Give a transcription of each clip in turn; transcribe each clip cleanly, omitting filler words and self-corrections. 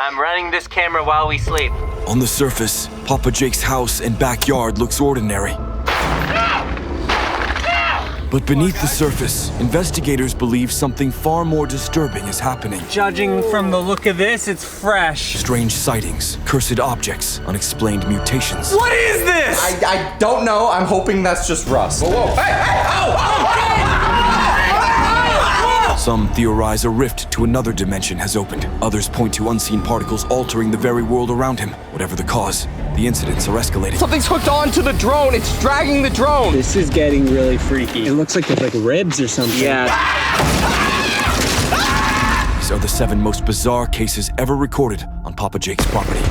I'm running this camera while we sleep. On the surface, Papa Jake's house and backyard looks ordinary. But beneath the surface, investigators believe something far more disturbing is happening. Judging from the look of this, it's fresh. Strange sightings, cursed objects, unexplained mutations. What is this? I don't know. I'm hoping that's just rust. Whoa, whoa. Hey, hey, Some theorize a rift to another dimension has opened. Others point to unseen particles altering the very world around him. Whatever the cause, the incidents are escalating. Something's hooked onto the drone. It's dragging the drone. This is getting really freaky. It looks like there's like ribs or something. Yeah. These are the 7 most bizarre cases ever recorded on Papa Jake's property.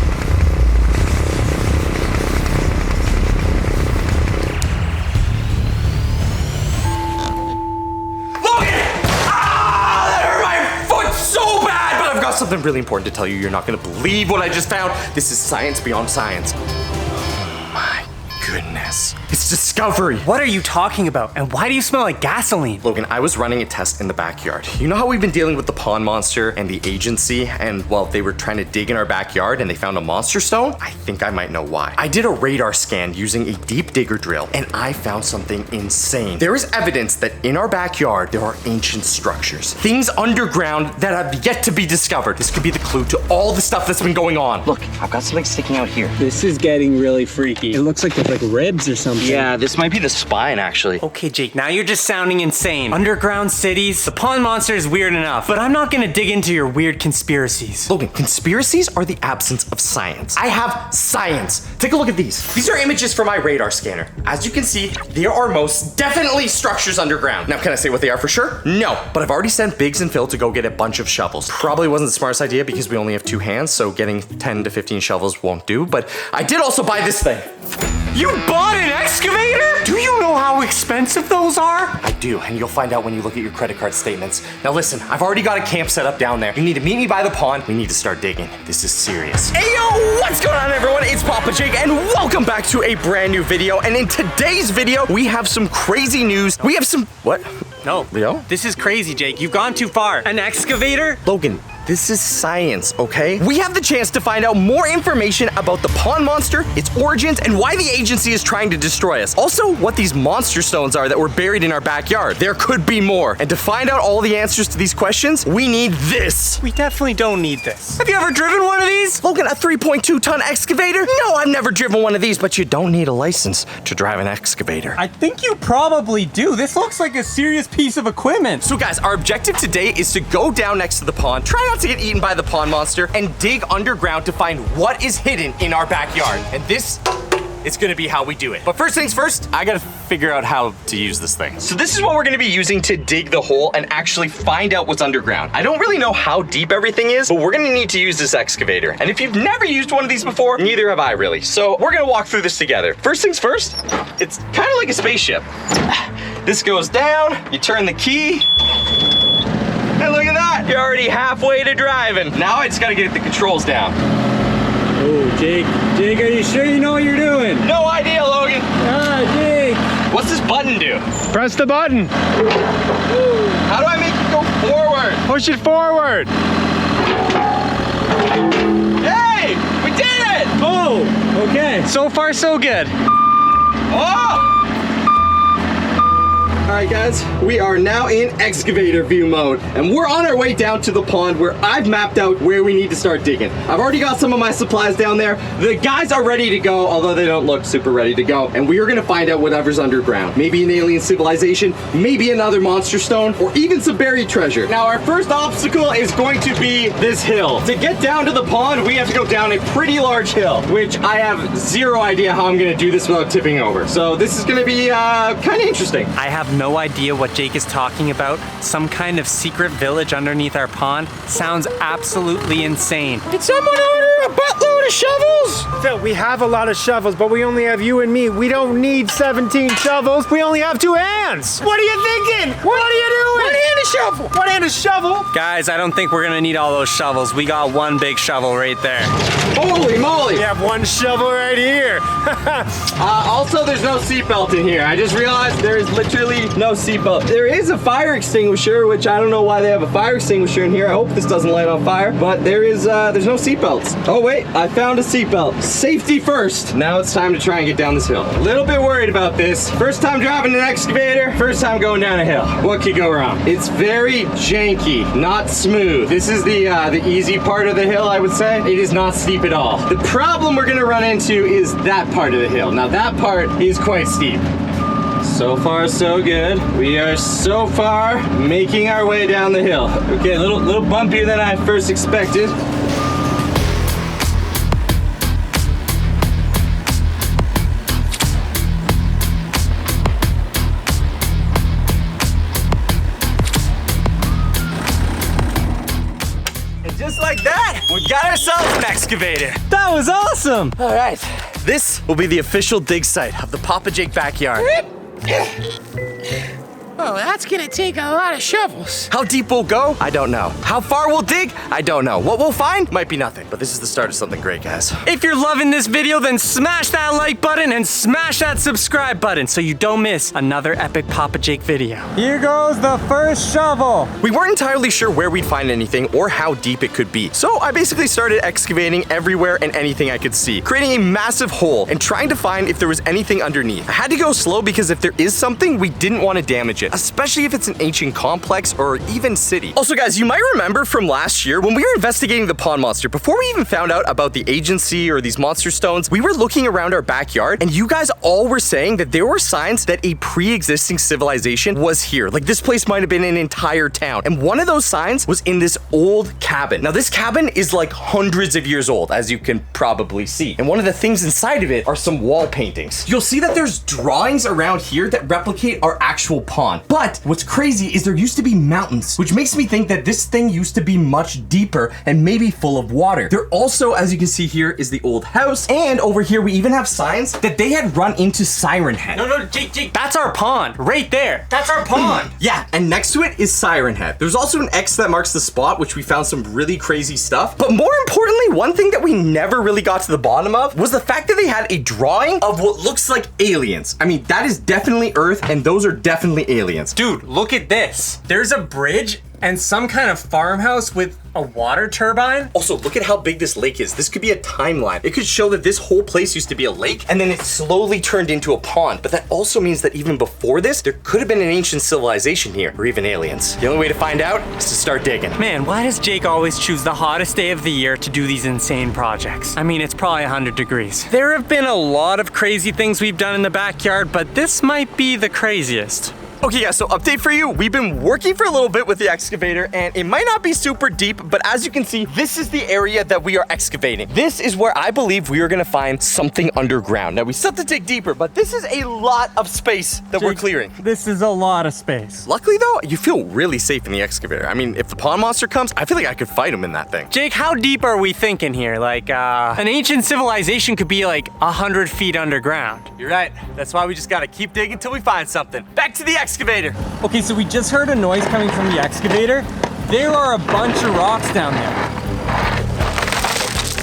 Something really important to tell you. You're not gonna believe what I just found. This is science beyond science. Oh my goodness. It's discovery. What are you talking about? And why do you smell like gasoline? Logan, I was running a test in the backyard. You know how we've been dealing with the pond monster and the agency, and well, they were trying to dig in our backyard and they found a monster stone? I think I might know why. I did a radar scan using a deep digger drill and I found something insane. There is evidence that in our backyard, there are ancient structures. Things underground that have yet to be discovered. This could be the clue to all the stuff that's been going on. Look, I've got something sticking out here. This is getting really freaky. It looks like there's like ribs or something. Yeah, this might be the spine, actually. Okay, Jake, now you're just sounding insane. Underground cities, the pond monster is weird enough, but I'm not gonna dig into your weird conspiracies. Logan, conspiracies are the absence of science. I have science. Take a look at these. These are images from my radar scanner. As you can see, there are most definitely structures underground. Now, can I say what they are for sure? No, but I've already sent Biggs and Phil to go get a bunch of shovels. Probably wasn't the smartest idea because we only have 2 hands, so getting 10 to 15 shovels won't do, but I did also buy this thing. You bought an excavator? Do you know how expensive those are? I do, and you'll find out when you look at your credit card statements. Now listen, I've already got a camp set up down there. You need to meet me by the pond. We need to start digging. This is serious. Hey yo, what's going on everyone? It's Papa Jake, and welcome back to a brand new video. And in today's video, we have some crazy news. We have some, what? No, Leo? This is crazy, Jake. You've gone too far. An excavator? Logan, this is science, okay? We have the chance to find out more information about the pond monster, its origins, and why the agency is trying to destroy us. Also, what these monster stones are that were buried in our backyard. There could be more. And to find out all the answers to these questions, we need this. We definitely don't need this. Have you ever driven one of these? Logan, a 3.2-ton excavator? No, I've never driven one of these, but you don't need a license to drive an excavator. I think you probably do. This looks like a serious piece of equipment. So guys, our objective today is to go down next to the pond, try not to get eaten by the pond monster, and dig underground to find what is hidden in our backyard. And this is gonna be how we do it. But first things first, I gotta figure out how to use this thing. So this is what we're gonna be using to dig the hole and actually find out what's underground. I don't really know how deep everything is, but we're gonna need to use this excavator. And if you've never used one of these before, neither have I really. So we're gonna walk through this together. First things first, it's kind of like a spaceship. This goes down, you turn the key, and look at that, you're already halfway to driving. Now I just gotta get the controls down. Oh, Jake, are you sure you know what you're doing? No idea, Logan. Ah, Jake. What's this button do? Press the button. How do I make it go forward? Push it forward. Hey, we did it! Oh, okay. So far, so good. Oh! All right, guys, we are now in excavator view mode, and we're on our way down to the pond where I've mapped out where we need to start digging. I've already got some of my supplies down there. The guys are ready to go, although they don't look super ready to go, and we are gonna find out whatever's underground. Maybe an alien civilization, maybe another monster stone, or even some buried treasure. Now, our first obstacle is going to be this hill. To get down to the pond, we have to go down a pretty large hill, which I have zero idea how I'm gonna do this without tipping over. So this is gonna be kind of interesting. I have no idea what Jake is talking about. Some kind of secret village underneath our pond sounds absolutely insane. Did someone order a buttload of shovels? Phil, we have a lot of shovels, but we only have you and me. We don't need 17 shovels. We only have 2 hands. What are you thinking? What are you doing? One hand a shovel. One hand a shovel. Guys, I don't think we're gonna need all those shovels. We got one big shovel right there. Holy moly! We have one shovel right here. Also, there's no seatbelt in here. I just realized there is literally no seatbelt. There is a fire extinguisher, which I don't know why they have a fire extinguisher in here. I hope this doesn't light on fire, but there's no seatbelts. Oh wait, I found a seatbelt. Safety first. Now it's time to try and get down this hill. A little bit worried about this. First time driving an excavator, first time going down a hill. What could go wrong? It's very janky, not smooth. This is the easy part of the hill, I would say. It is not steep at all. The problem we're gonna run into is that part of the hill. Now that part is quite steep. So far, so good. We are so far making our way down the hill. Okay, a little bumpier than I first expected. And just like that, we got ourselves an excavator. That was awesome. All right, this will be the official dig site of the Papa Jake backyard. Oh, that's gonna take a lot of shovels. How deep we'll go, I don't know. How far we'll dig, I don't know. What we'll find might be nothing, but this is the start of something great, guys. If you're loving this video, then smash that like button and smash that subscribe button so you don't miss another epic Papa Jake video. Here goes the first shovel. We weren't entirely sure where we'd find anything or how deep it could be. So I basically started excavating everywhere and anything I could see, creating a massive hole and trying to find if there was anything underneath. I had to go slow because if there is something, we didn't want to damage it, especially if it's an ancient complex or even city. Also, guys, you might remember from last year when we were investigating the pond monster, before we even found out about the agency or these monster stones, we were looking around our backyard and you guys all were saying that there were signs that a pre-existing civilization was here. Like this place might have been an entire town. And one of those signs was in this old cabin. Now this cabin is like hundreds of years old, as you can probably see. And one of the things inside of it are some wall paintings. You'll see that there's drawings around here that replicate our actual pond. But what's crazy is there used to be mountains, which makes me think that this thing used to be much deeper and maybe full of water. There also, as you can see here, is the old house. And over here, we even have signs that they had run into Siren Head. No, Jake, that's our pond, right there. That's our pond. Yeah, and next to it is Siren Head. There's also an X that marks the spot, which we found some really crazy stuff. But more importantly, one thing that we never really got to the bottom of was the fact that they had a drawing of what looks like aliens. I mean, that is definitely Earth, and those are definitely aliens. Dude, look at this. There's a bridge and some kind of farmhouse with a water turbine. Also, look at how big this lake is. This could be a timeline. It could show that this whole place used to be a lake and then it slowly turned into a pond. But that also means that even before this, there could have been an ancient civilization here or even aliens. The only way to find out is to start digging. Man, why does Jake always choose the hottest day of the year to do these insane projects? I mean, it's probably 100 degrees. There have been a lot of crazy things we've done in the backyard, but this might be the craziest. Okay, guys, so update for you. We've been working for a little bit with the excavator and it might not be super deep, but as you can see, this is the area that we are excavating. This is where I believe we are gonna find something underground. Now, we still have to dig deeper, but this is a lot of space that we're clearing. This is a lot of space. Luckily though, you feel really safe in the excavator. I mean, if the pond monster comes, I feel like I could fight him in that thing. Jake, how deep are we thinking here? Like, an ancient civilization could be like 100 feet underground. You're right. That's why we just gotta keep digging until we find something. Back to the excavator. Okay, so we just heard a noise coming from the excavator. There are a bunch of rocks down there.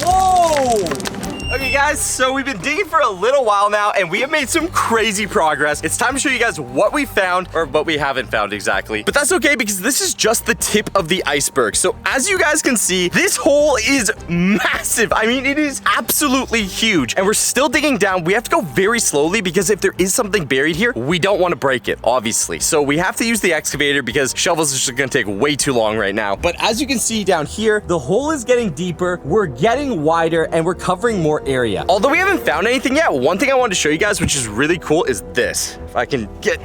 Whoa! Okay guys, so we've been digging for a little while now and we have made some crazy progress. It's time to show you guys what we found, or what we haven't found exactly. But that's okay because this is just the tip of the iceberg. So as you guys can see, this hole is massive. I mean, it is absolutely huge. And we're still digging down. We have to go very slowly because if there is something buried here, we don't want to break it, obviously. So we have to use the excavator because shovels are just gonna take way too long right now. But as you can see down here, the hole is getting deeper, we're getting wider, and we're covering more area. Although we haven't found anything yet, one thing I wanted to show you guys, which is really cool, is this. If I can get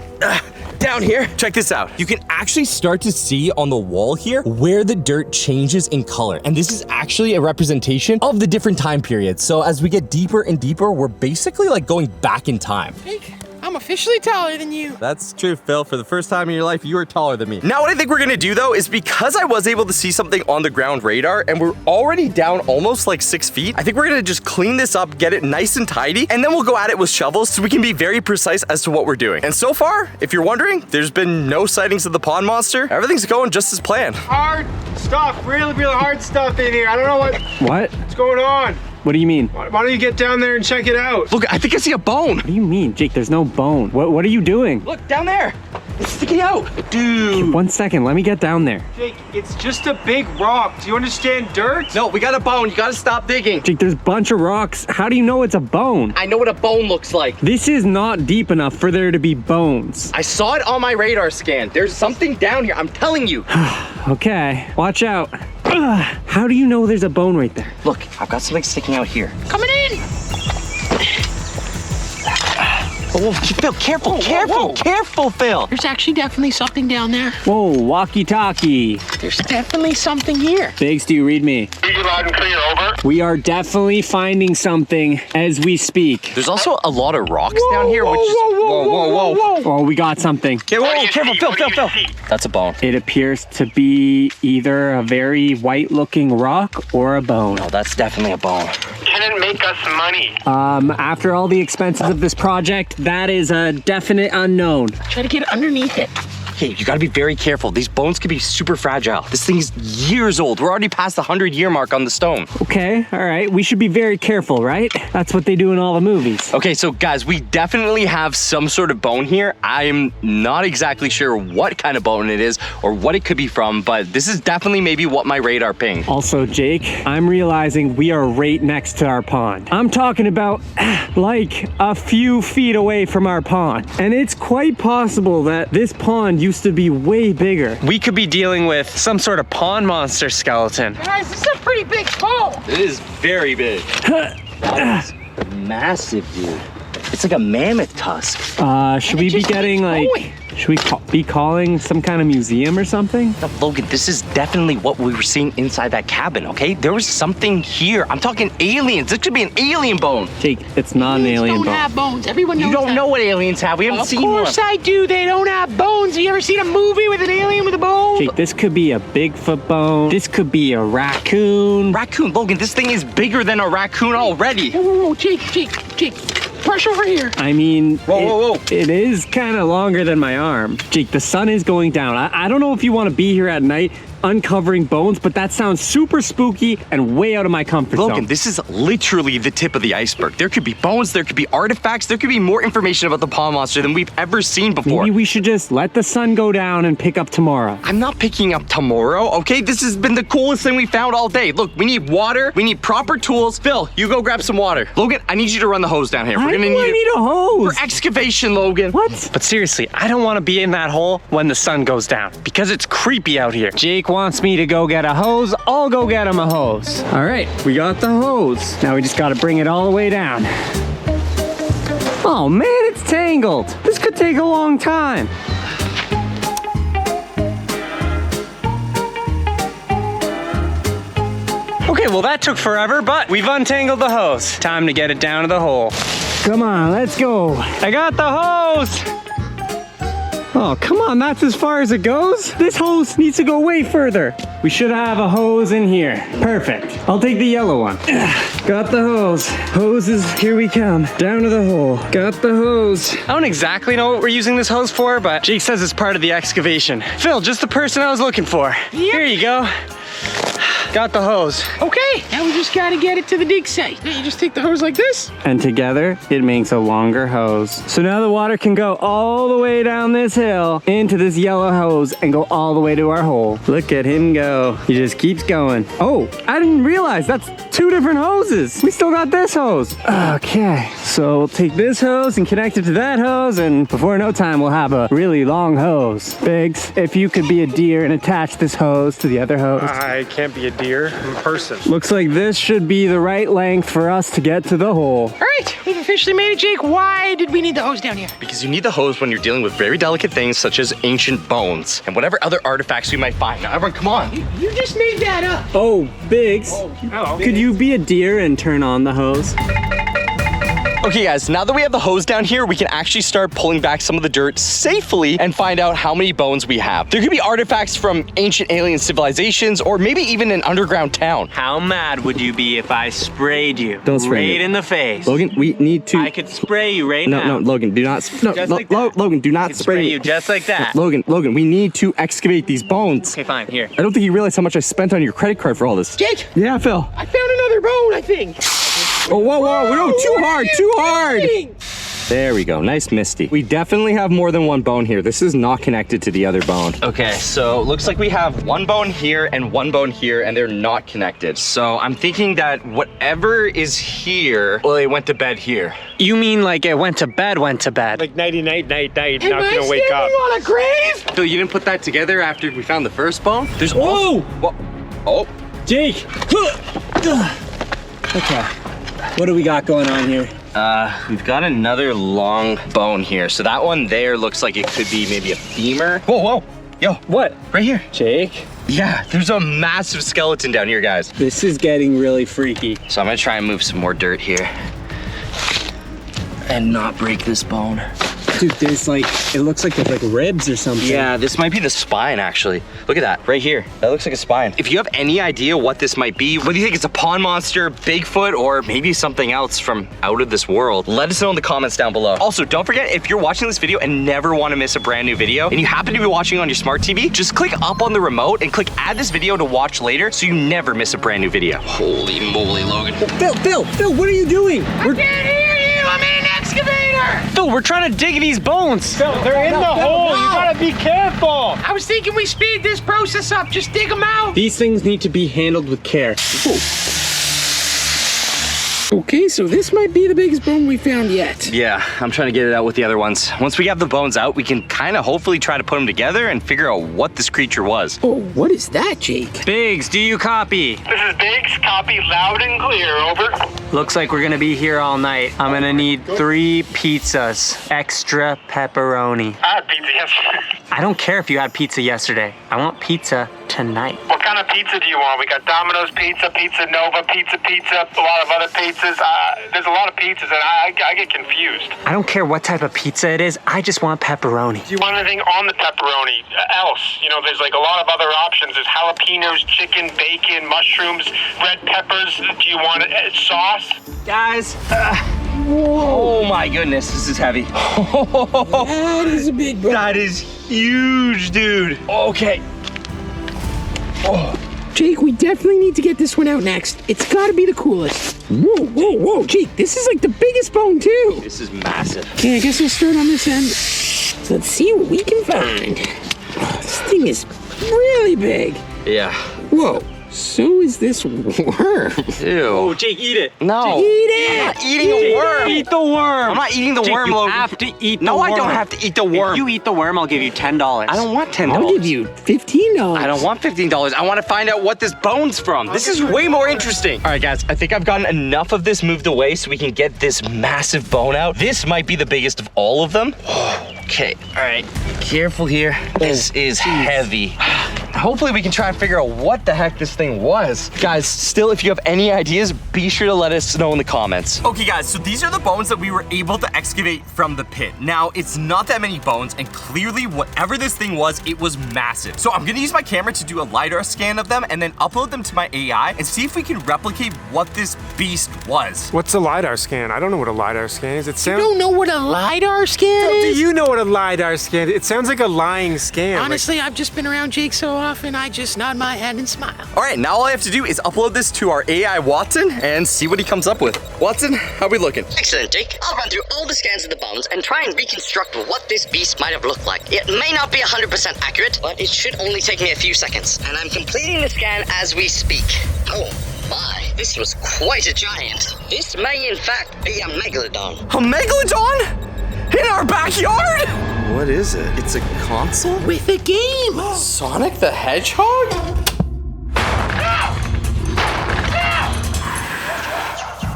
down here, check this out. You can actually start to see on the wall here where the dirt changes in color. And this is actually a representation of the different time periods. So as we get deeper and deeper, we're basically like going back in time. Jake, I'm officially taller than you. That's true, Phil. For the first time in your life, you are taller than me. Now, what I think we're gonna do, though, is because I was able to see something on the ground radar, and we're already down almost like 6 feet, I think we're gonna just clean this up, get it nice and tidy, and then we'll go at it with shovels so we can be very precise as to what we're doing. And so far, if you're wondering, there's been no sightings of the pond monster. Everything's going just as planned. Hard stuff, really hard stuff in here. I don't know what's going on. What do you mean? Why don't you get down there and check it out? Look, I think I see a bone. What do you mean, Jake? There's no bone. What are you doing? Look, down there. It's sticking out. Dude. 1 second, let me get down there. Jake, it's just a big rock. Do you understand dirt? No, we got a bone. You gotta stop digging. Jake, there's a bunch of rocks. How do you know it's a bone? I know what a bone looks like. This is not deep enough for there to be bones. I saw it on my radar scan. There's something down here. I'm telling you. Okay, watch out. How do you know there's a bone right there? Look, I've got something sticking out here. Coming in. Oh, Phil, careful, careful, Phil. There's actually definitely something down there. Whoa, walkie-talkie. There's definitely something here. Biggs, do you read me? Read you loud and clear, over. We are definitely finding something as we speak. There's also a lot of rocks down here, which is... Whoa. Oh, we got something. Okay, whoa, careful, Phil. That's a bone. It appears to be either a very white-looking rock or a bone. No, that's definitely a bone. Can it make us money? After all the expenses of this project, that is a definite unknown. Try to get underneath it. Okay, you gotta be very careful. These bones can be super fragile. This thing is years old. We're already past the 100-year mark on the stone. Okay, all right. We should be very careful, right? That's what they do in all the movies. Okay, so guys, we definitely have some sort of bone here. I'm not exactly sure what kind of bone it is or what it could be from, but this is definitely maybe what my radar pinged. Also, Jake, I'm realizing we are right next to our pond. I'm talking about like a few feet away from our pond. And it's quite possible that this pond used to be way bigger. We could be dealing with some sort of pond monster skeleton. Guys, this is a pretty big bone. It is very big. That is massive, dude. It's like a mammoth tusk. Should we be getting like... Should we be calling some kind of museum or something? No, Logan, this is definitely what we were seeing inside that cabin, okay? There was something here. I'm talking aliens. This could be an alien bone. Jake, it's not an alien don't bone. have bones. Everyone knows You don't that. know what aliens have. We haven't seen one. Of course I do. They don't have bones. Have you ever seen a movie with an alien with a bone? Jake, this could be a Bigfoot bone. This could be a raccoon. Raccoon, Logan, this thing is bigger than a raccoon already. Whoa, Jake. Brush over here. I mean, Whoa. It is kind of longer than my arm. Jake, the sun is going down. I don't know if you want to be here at night uncovering bones, but that sounds super spooky and way out of my comfort zone. Logan, this is literally the tip of the iceberg. There could be bones, there could be artifacts, there could be more information about the pond monster than we've ever seen before. Maybe we should just let the sun go down and pick up tomorrow. I'm not picking up tomorrow, okay? This has been the coolest thing we found all day. Look, we need water, we need proper tools. Phil, you go grab some water. Logan, I need you to run the hose down here. Why do I need a hose? For excavation, Logan. What? But seriously, I don't want to be in that hole when the sun goes down because it's creepy out here. Jake wants me to go get a hose. I'll go get him a hose. All right, we got the hose. Now we just got to bring it all the way down. Oh man, it's tangled. This could take a long time. Okay, well that took forever, but we've untangled the hose. Time to get it down to the hole. Come on, let's go. I got the hose. Oh, come on, that's as far as it goes? This hose needs to go way further. We should have a hose in here. Perfect. I'll take the yellow one. Got the hose. Hoses, here we come. Down to the hole. Got the hose. I don't exactly know what we're using this hose for, but Jake says it's part of the excavation. Phil, just the person I was looking for. Yep. Here you go. Got the hose. Okay, now we just gotta get it to the dig site. Now you just take the hose like this. And together, it makes a longer hose. So now the water can go all the way down this hill into this yellow hose and go all the way to our hole. Look at him go. He just keeps going. Oh, I didn't realize that's two different hoses. We still got this hose. Okay, so we'll take this hose and connect it to that hose, and before no time, we'll have a really long hose. Biggs, if you could be a deer and attach this hose to the other hose. I can't be a deer. I'm a person. Looks like this should be the right length for us to get to the hole. All right, we've officially made it, Jake. Why did we need the hose down here? Because you need the hose when you're dealing with very delicate things such as ancient bones and whatever other artifacts we might find. Now, everyone, come on. You just made that up. Oh, Biggs, Hello. could you be a deer and turn on the hose? Okay guys, now that we have the hose down here, we can actually start pulling back some of the dirt safely and find out how many bones we have. There could be artifacts from ancient alien civilizations or maybe even an underground town. How mad would you be if I sprayed you? Don't spray right me. in the face. Logan, we need to. I could spray you right now. No, Logan, do not. No, Just like that. Logan, do I not could spray spray me. you just like that. Logan, we need to excavate these bones. Okay, fine, here. I don't think you realize how much I spent on your credit card for all this. Jake, Yeah, Phil. I found another bone, I think. Oh, whoa, no, too hard. There we go, nice Misty. We definitely have more than one bone here. This is not connected to the other bone. Okay, so looks like we have one bone here and one bone here and they're not connected. So I'm thinking that whatever is here, well, it went to bed here. You mean like it went to bed, Like nighty night, not Am gonna I wake up. standing on a grave? So you didn't put that together after we found the first bone? There's Whoa! What? Oh, Jake! Okay, what do we got going on here? we've got another long bone here. So that one there looks like it could be maybe a femur. Whoa. Yo, What? right here. Jake? Yeah, there's a massive skeleton down here, guys. This is getting really freaky. So I'm gonna try and move some more dirt here. And not break this bone. Dude, there's like, it looks like there's like ribs or something. Yeah, this might be the spine, actually. Look at that, right here. That looks like a spine. If you have any idea what this might be, whether you think it's a pond monster, Bigfoot, or maybe something else from out of this world, let us know in the comments down below. Also, don't forget, if you're watching this video and never want to miss a brand new video, and you happen to be watching on your smart TV, just click up on the remote and click add this video to watch later so you never miss a brand new video. Holy moly, Logan. Phil, what are you doing? I can't hear you. I'm in an excavator. Phil, we're trying to dig these bones. They're in the hole. You gotta be careful. I was thinking we speed this process up. Just dig them out. These things need to be handled with care. Okay, so this might be the biggest bone we found yet. Yeah, I'm trying to get it out with the other ones. Once we have the bones out, we can kind of hopefully try to put them together and figure out what this creature was. Oh, what is that, Jake? Biggs, do you copy? This is Biggs. Copy loud and clear. Over. Looks like we're gonna be here all night. I'm gonna need 3 pizzas, extra pepperoni. I had pizza yesterday. I don't care if you had pizza yesterday. I want pizza tonight. What kind of pizza do you want? We got Domino's Pizza, Pizza Nova, Pizza, a lot of other pizzas. There's a lot of pizzas and I get confused. I don't care what type of pizza it is. I just want pepperoni. Do you want anything on the pepperoni else? You know, there's like a lot of other options. There's jalapenos, chicken, bacon, mushrooms, red peppers. Do you want sauce? Guys, oh my goodness, this is heavy. That is a big bone. That is huge, dude. Okay. Jake, we definitely need to get this one out next. It's gotta be the coolest. Whoa. Jake, this is like the biggest bone too. This is massive. Okay, I guess we'll start on this end. So let's see what we can find. Oh, this thing is really big. Yeah. Whoa, so is this worm. Ew. Jake, eat it. No. Eat it! I'm not eating a worm. Eat the worm. I'm not eating the Jake, worm, you Logan. have to eat the No, worm. I don't have to eat the worm. If you eat the worm, I'll give you $10. I don't want $10. I'll give you $15. I don't want $15. I want to find out what this bone's from. This is way more interesting. All right, guys, I think I've gotten enough of this moved away so we can get this massive bone out. This might be the biggest of all of them. Okay, all right, careful here. This is heavy. Hopefully we can try and figure out what the heck this thing was. Guys, still, if you have any ideas, be sure to let us know in the comments. Okay, guys, so these are the bones that we were able to excavate from the pit. Now, it's not that many bones, and clearly, whatever this thing was, it was massive. So I'm gonna use my camera to do a LiDAR scan of them and then upload them to my AI and see if we can replicate what this beast was. What's a LiDAR scan? I don't know what a LiDAR scan is. It You sounds. don't know what a LiDAR scan Do is? you know what a LiDAR scan is? It sounds like a lying scam. like- Honestly, I've just been around Jake so often, I just nod my head and smile. All right, now all I have to do is upload this to our AI Watson and see what he comes up with. Watson, how we looking? Excellent, Jake. I'll run through all the scans of the bones and try and reconstruct what this beast might have looked like. It may not be 100% accurate, but it should only take me a few seconds. And I'm completing the scan as we speak. Oh my, this was quite a giant. This may in fact be a Megalodon. A Megalodon? In our backyard? What is it? It's a console? With a game! Sonic the Hedgehog?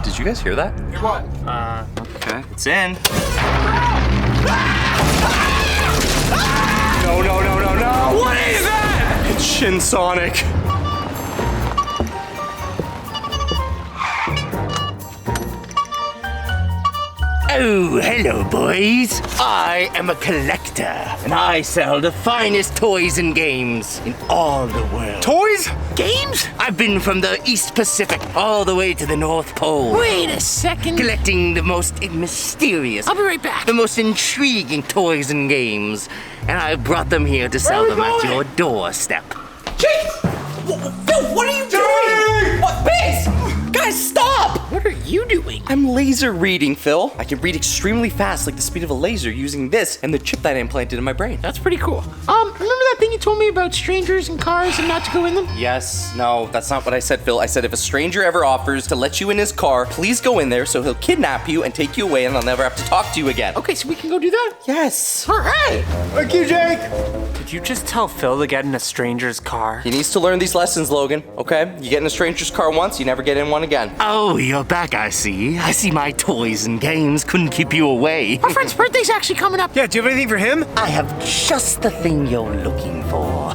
Did you guys hear that? What? Okay. It's in. No. What is that? It's Shin Sonic. Oh, hello, boys. I am a collector, and I sell the finest toys and games in all the world. Toys? Games? I've been from the East Pacific all the way to the North Pole. Wait a second. Collecting the most mysterious, I'll be right back. the most intriguing toys and games, and I brought them here to sell them at your doorstep. Jake! Phil, what are you doing? What? Biggs! Guys, stop! What are you doing? I'm laser reading, Phil. I can read extremely fast, like the speed of a laser, using this and the chip that I implanted in my brain. That's pretty cool. Remember that thing you told me about strangers and cars and not to go in them? Yes, no, that's not what I said, Phil. I said if a stranger ever offers to let you in his car, please go in there so he'll kidnap you and take you away and I'll never have to talk to you again. Okay, so we can go do that? Yes. All right. Thank you, Jake. Did you just tell Phil to get in a stranger's car? He needs to learn these lessons, Logan, okay? You get in a stranger's car once, you never get in one again. Oh, you're back, I see. I see my toys and games couldn't keep you away. Our friend's birthday's actually coming up. Yeah, do you have anything for him? I have just the thing you're looking for.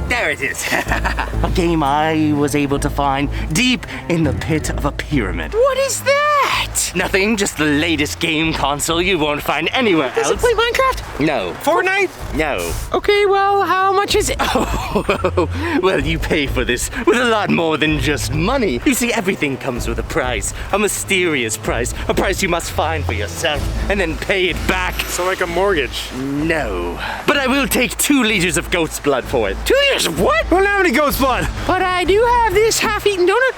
There it is. A game I was able to find deep in the pit of a pyramid. What is that? Nothing, just the latest game console you won't find anywhere Does it else. play Minecraft? No. Fortnite? No. Okay, well, how much is it? Oh, well, you pay for this with a lot more than just money. You see, everything comes with a price, a mysterious price, a price you must find for yourself and then pay it back. So like a mortgage. No. But I will take 2 liters of goat's blood for it. 2 liters of what? We don't have any ghost blood. But I do have this half-eaten donut.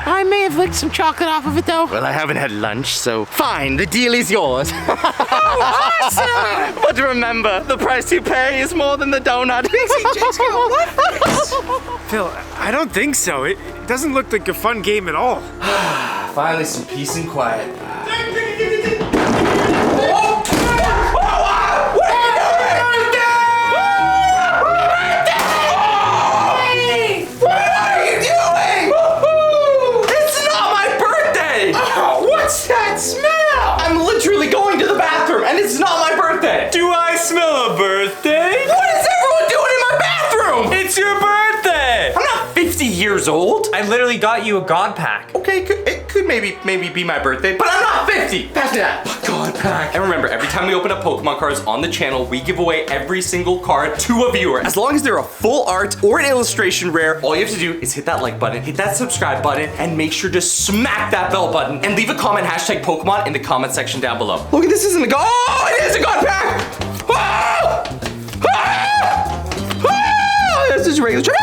I may have licked some chocolate off of it, though. Well, I haven't had lunch, so fine, the deal is yours. Oh, awesome! But remember, the price you pay is more than the donut. Phil, I don't think so. It doesn't look like a fun game at all. Finally, some peace and quiet. What's that smell? I'm literally going to the bathroom, and it's not my birthday. Do I smell a birthday? What is everyone doing in my bathroom? It's your birthday! I'm not 50 years old. I literally got you a God pack. Okay, it could maybe be my birthday, but I'm not 50. Pass me that. God pack. And remember, every time we open up Pokemon cards on the channel, we give away every single card to a viewer. As long as they're a full art or an illustration rare, all you have to do is hit that like button, hit that subscribe button, and make sure to smack that bell button and leave a comment hashtag Pokemon in the comment section down below. Look, this isn't a God. Oh, it is a God pack. Ah! Ah! Ah! This is regular.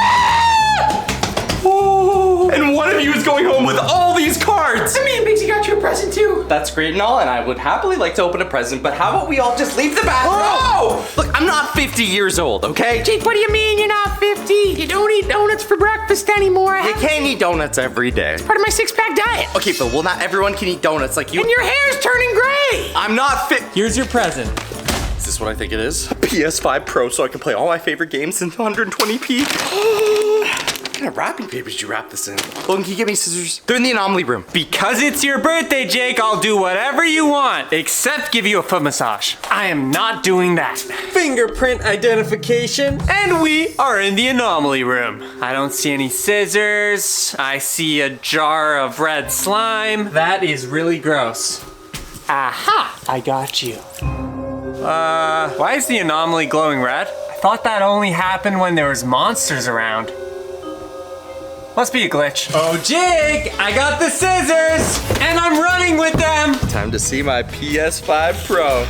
Oh. And one of you is going home with all these cards. I mean, Biggsy got you a present, too. That's great and all, and I would happily like to open a present, but how about we all just leave the bathroom? Oh! Look, I'm not 50 years old, okay? Jake, what do you mean you're not 50? You don't eat donuts for breakfast anymore. You can't eat donuts every day. Part of my 6-pack diet. Okay, Phil, well, not everyone can eat donuts like you. And your hair's turning gray. I'm not fit. Here's your present. Is this what I think it is? A PS5 Pro so I can play all my favorite games in 120p. What kind of wrapping paper did you wrap this in? Logan, can you get me scissors? They're in the Anomaly room. Because it's your birthday, Jake, I'll do whatever you want, except give you a foot massage. I am not doing that. Fingerprint identification, and we are in the Anomaly room. I don't see any scissors. I see a jar of red slime. That is really gross. Aha, I got you. Why is the Anomaly glowing red? I thought that only happened when there was monsters around. Must be a glitch. Oh, Jake, I got the scissors, and I'm running with them. Time to see my PS5 Pro.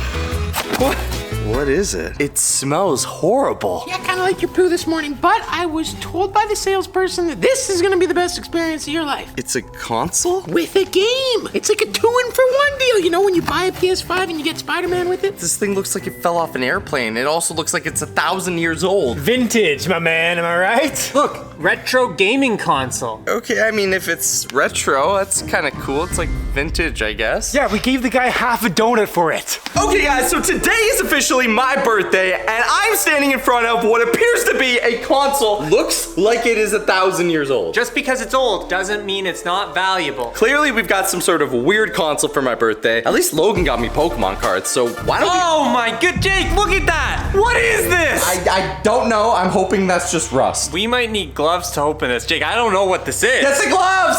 What is it? It smells horrible. Yeah, kind of like your poo this morning, but I was told by the salesperson that this is going to be the best experience of your life. It's a console? With a game. It's like a 2-in-for-1 deal. You know when you buy a PS5 and you get Spider-Man with it? This thing looks like it fell off an airplane. It also looks like it's 1,000 years old. Vintage, my man, am I right? Look, retro gaming console. Okay, I mean, if it's retro, that's kind of cool. It's like vintage, I guess. Yeah, we gave the guy half a donut for it. Okay, guys, so today is officially my birthday, and I'm standing in front of what appears to be a console. Looks like it is 1,000 years old. Just because it's old doesn't mean it's not valuable. Clearly, we've got some sort of weird console for my birthday. At least Logan got me Pokemon cards, so why don't Oh my good Jake, look at that! What is this? I don't know. I'm hoping that's just rust. We might need gloves to open this. Jake, I don't know what this is. That's the gloves!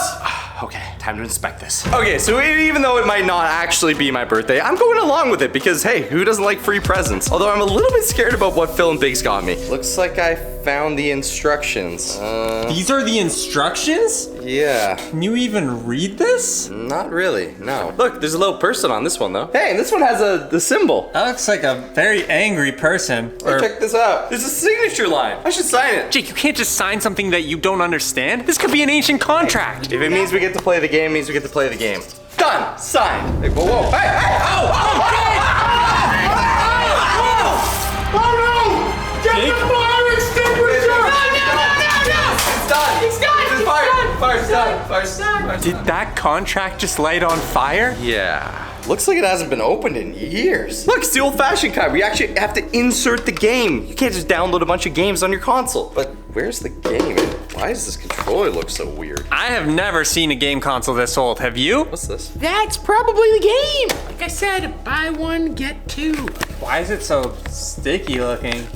Okay, time Time to inspect this. Okay, so even though it might not actually be my birthday, I'm going along with it because, hey, who doesn't like free presents? Although I'm a little bit scared about what Phil and Biggs got me. Looks like I found the instructions. These are the instructions? Yeah. Can you even read this? Not really, no. Look, there's a little person on this one, though. Hey, and this one has the symbol. That looks like a very angry person. Hey, check this out. There's a signature line. I should sign it. Jake, you can't just sign something that you don't understand. This could be an ancient contract. If it means we get to play the game, it means we get to play the game. Done. Signed. Hey, whoa, whoa. Hey, hey, oh, Oh no! Get Jake? the fire extinguisher! It's done. It's done. Fire's done. Fire's done. Did that contract just light on fire? Yeah. Looks like it hasn't been opened in years. Look, it's the old-fashioned kind. We actually have to insert the game. You can't just download a bunch of games on your console. But where's the game? And why does this controller look so weird? I have never seen a game console this old. Have you? What's this? That's probably the game. Like I said, buy one, get two. Why is it so sticky looking?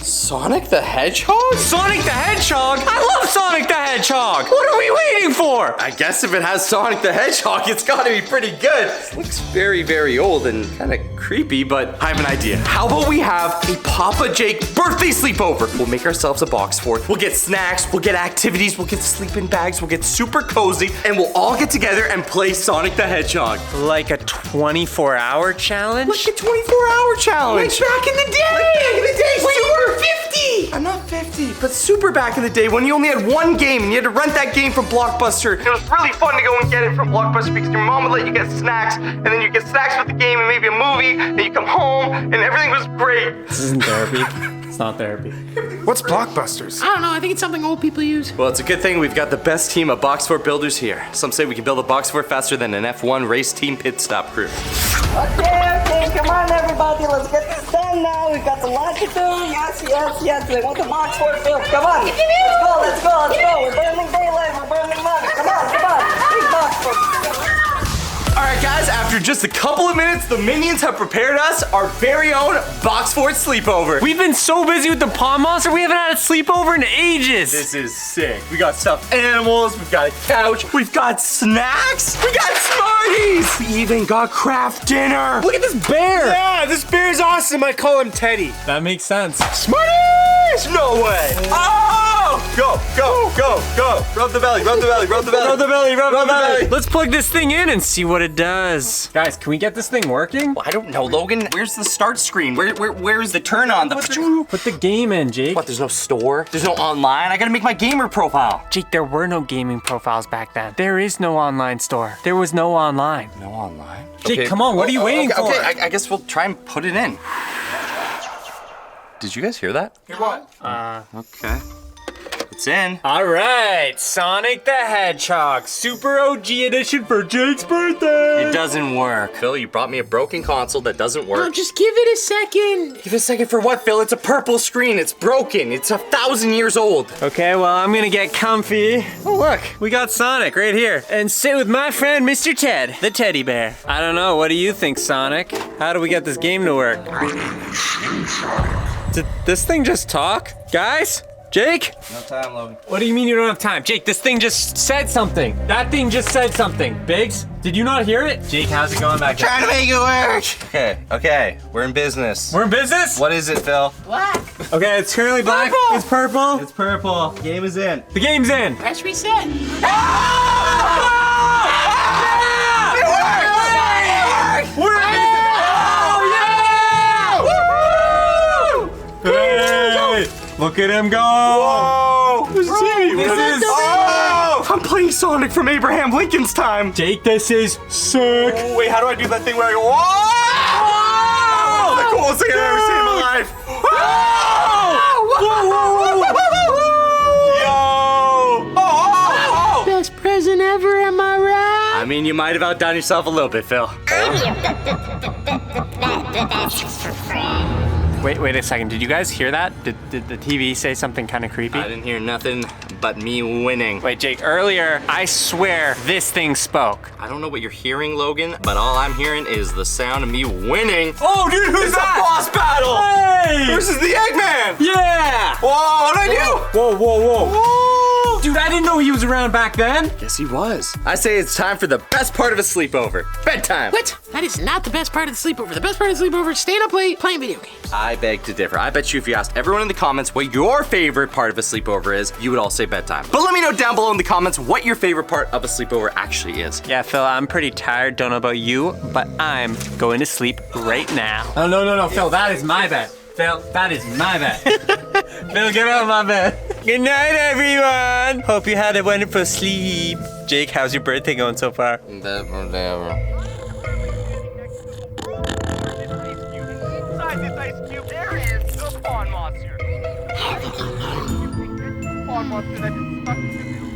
Sonic the Hedgehog? Sonic the Hedgehog? I love Sonic the Hedgehog! What are we waiting for? I guess if it has Sonic the Hedgehog, it's gotta be pretty good. This looks very, very old and kind of creepy, but I have an idea. How about we have a Papa Jake birthday sleepover? We'll make ourselves a box fort. We'll get snacks, we'll get activities, we'll get sleeping bags, we'll get super cozy, and we'll all get together and play Sonic the Hedgehog. Like a 24-hour challenge? Like a 24-hour challenge. Like back in the day. Like back in the day. When you were 50. I'm not 50, but super back in the day when you only had one game and you had to rent that game from Blockbuster. It was really fun to go and get it from Blockbuster because your mom would let you get snacks, and then you get snacks with the game and maybe a movie, and you come home and everything was great. This isn't therapy. It's not therapy. What's Blockbusters? I don't know. I think it's something old people use. Well, it's a good thing we've got the best team of box fort builders here. Some say we can build a box fort faster than an F1 race team pit stop crew. Okay, come on everybody, let's get this done now. We've got a lot to do. Yes. I want the box fort built. Come on. Let's go. We're burning daylight, we're burning money. Come on. Big box fort. All right, guys, after just a couple of minutes, the minions have prepared us our very own box fort sleepover. We've been so busy with the pond monster, we haven't had a sleepover in ages. This is sick. We got stuffed animals, we've got a couch, we've got snacks, we got Smarties, we even got craft dinner. Look at this bear! Yeah, this bear's awesome. I call him Teddy. That makes sense. Smarties! No way! Oh! Go! Rub the belly. Let's plug this thing in and see what it does. Guys, can we get this thing working? Well, I don't know, Logan. Where's the start screen? Where's the turn on? Put the game in, Jake. What, there's no store? There's no online? I gotta make my gamer profile. Jake, there were no gaming profiles back then. There is no online store. There was no online. No online? Jake, Okay. come on, what are you waiting for? Okay, I guess we'll try and put it in. Did you guys hear that? Hear what? Okay. It's in. All right, Sonic the Hedgehog, Super OG edition for Jake's birthday. It doesn't work. Phil, you brought me a broken console that doesn't work. Oh, just give it a second. Give it a second for what, Phil? It's a purple screen. It's broken. It's 1,000 years old. Okay, well, I'm gonna get comfy. Oh, look, we got Sonic right here. And sit with my friend, Mr. Ted, the teddy bear. I don't know, what do you think, Sonic? How do we get this game to work? Did this thing just talk? Guys? Jake? No time, Logan. What do you mean you don't have time? Jake, this thing just said something. That thing just said something. Biggs, did you not hear it? Jake, how's it going back there? Trying to make it work. Okay. We're in business. We're in business? What is it, Phil? Black. Okay, it's currently black. Purple. It's purple. It's purple. Game is in. The game's in. Press reset. Hey, look at him go! Whoa! This is Oh! I'm playing Sonic from Abraham Lincoln's time. Jake, this is sick. Oh, wait, how do I do that thing where I go? Whoa! That's the coolest thing I've ever seen in my life. Yo! Best present ever, am I right? I mean, you might have outdone yourself a little bit, Phil. Wait a second. Did you guys hear that? Did the TV say something kind of creepy? I didn't hear nothing but me winning. Wait, Jake, earlier, I swear this thing spoke. I don't know what you're hearing, Logan, but all I'm hearing is the sound of me winning. Oh, dude, who's It's that? a boss battle! Hey! Versus the Eggman! Yeah! Whoa, what'd I do? Whoa. Dude, I didn't know he was around back then. Yes, he was. I say it's time for the best part of a sleepover. Bedtime. What? That is not the best part of the sleepover. The best part of the sleepover is staying up late playing video games. I beg to differ. I bet you if you asked everyone in the comments what your favorite part of a sleepover is, you would all say bedtime. But let me know down below in the comments what your favorite part of a sleepover actually is. Yeah, Phil, I'm pretty tired. Don't know about you, but I'm going to sleep right now. Oh, no, Phil, that is my bed. Phil, that is my bed. Phil, get out of my bed. Good night, everyone. Hope you had a wonderful sleep. Jake, how's your birthday going so far? There is the pond monster. Pond monster that is stuck in the middle.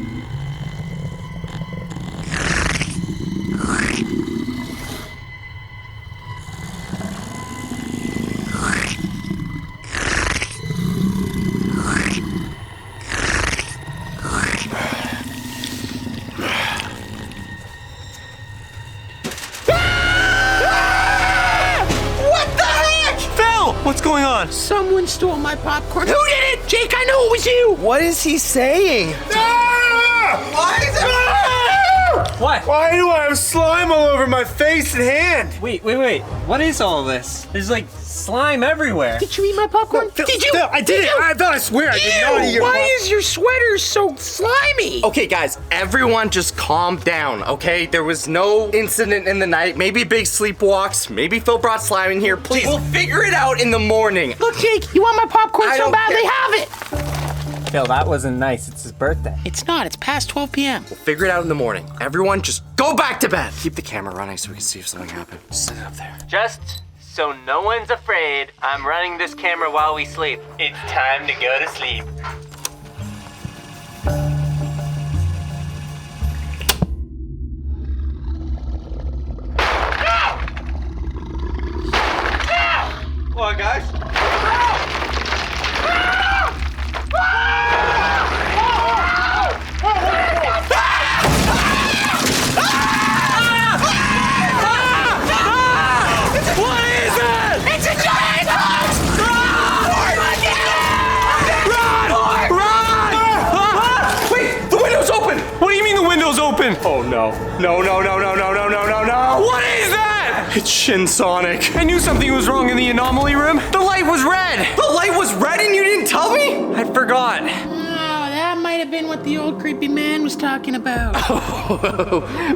What's going on? Someone stole my popcorn. Who did it? Jake, I know it was you. What is he saying? What? Why do I have slime all over my face and hand? Wait. What is all this? There's like slime everywhere. Did you eat my popcorn? Phil, Did you? Phil, I did it. I swear I did not eat your Why popcorn. is your sweater so slimy? Okay, guys, everyone just calm down, okay? There was no incident in the night. Maybe big sleepwalks. Maybe Phil brought slime in here. Please, we'll figure it out in the morning. Look, Jake, you want my popcorn I so don't badly? care. Have it. Phil, that wasn't nice. It's his birthday. It's not. It's past 12 p.m. We'll figure it out in the morning. Everyone just go back to bed. Keep the camera running so we can see if something happened. Just set it up there. Just so no one's afraid, I'm running this camera while we sleep. It's time to go to sleep. What, guys? What is it? It's a giant house! Run! Wait, the window's open! What do you mean the window's open? Oh no. No. What is that? It's Shin Sonic. I knew something was wrong in the anomaly room. The light was red. The light was red and you didn't tell me? I forgot. Oh, that might have been what the old creepy man was talking about.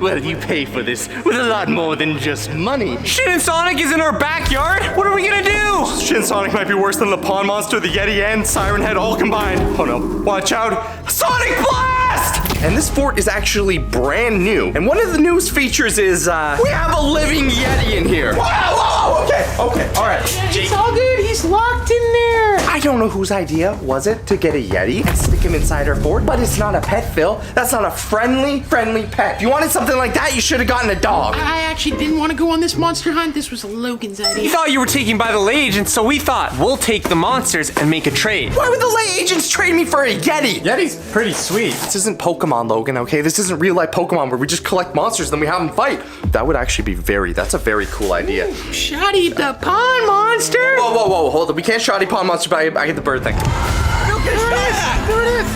Well, you pay for this with a lot more than just money. Shin Sonic is in our backyard. What are we gonna do? Shin Sonic might be worse than the Pond Monster, the Yeti, and Siren Head all combined. Oh no, watch out. Sonic Blast! And this fort is actually brand new. And one of the newest features is, we have a living Yeti in here. Whoa, okay, all right. It's all good. He's locked in there. I don't know whose idea was it to get a Yeti and stick him inside our fort, but it's not a pet, Phil. That's not a friendly pet. If you wanted something like that, you should have gotten a dog. I actually didn't want to go on this monster hunt. This was Logan's We idea. thought you were taken by the lay agents, so we thought we'll take the monsters and make a trade. Why would the lay agents trade me for a Yeti? Yeti's pretty sweet. This isn't Pokemon, Logan, okay? This isn't real life Pokemon where we just collect monsters then we have them fight. That would actually be that's a very cool idea. Shoddy the pond monster. Whoa, hold on. We can't shoddy Pond Monster, but I get the bird thing. There it is.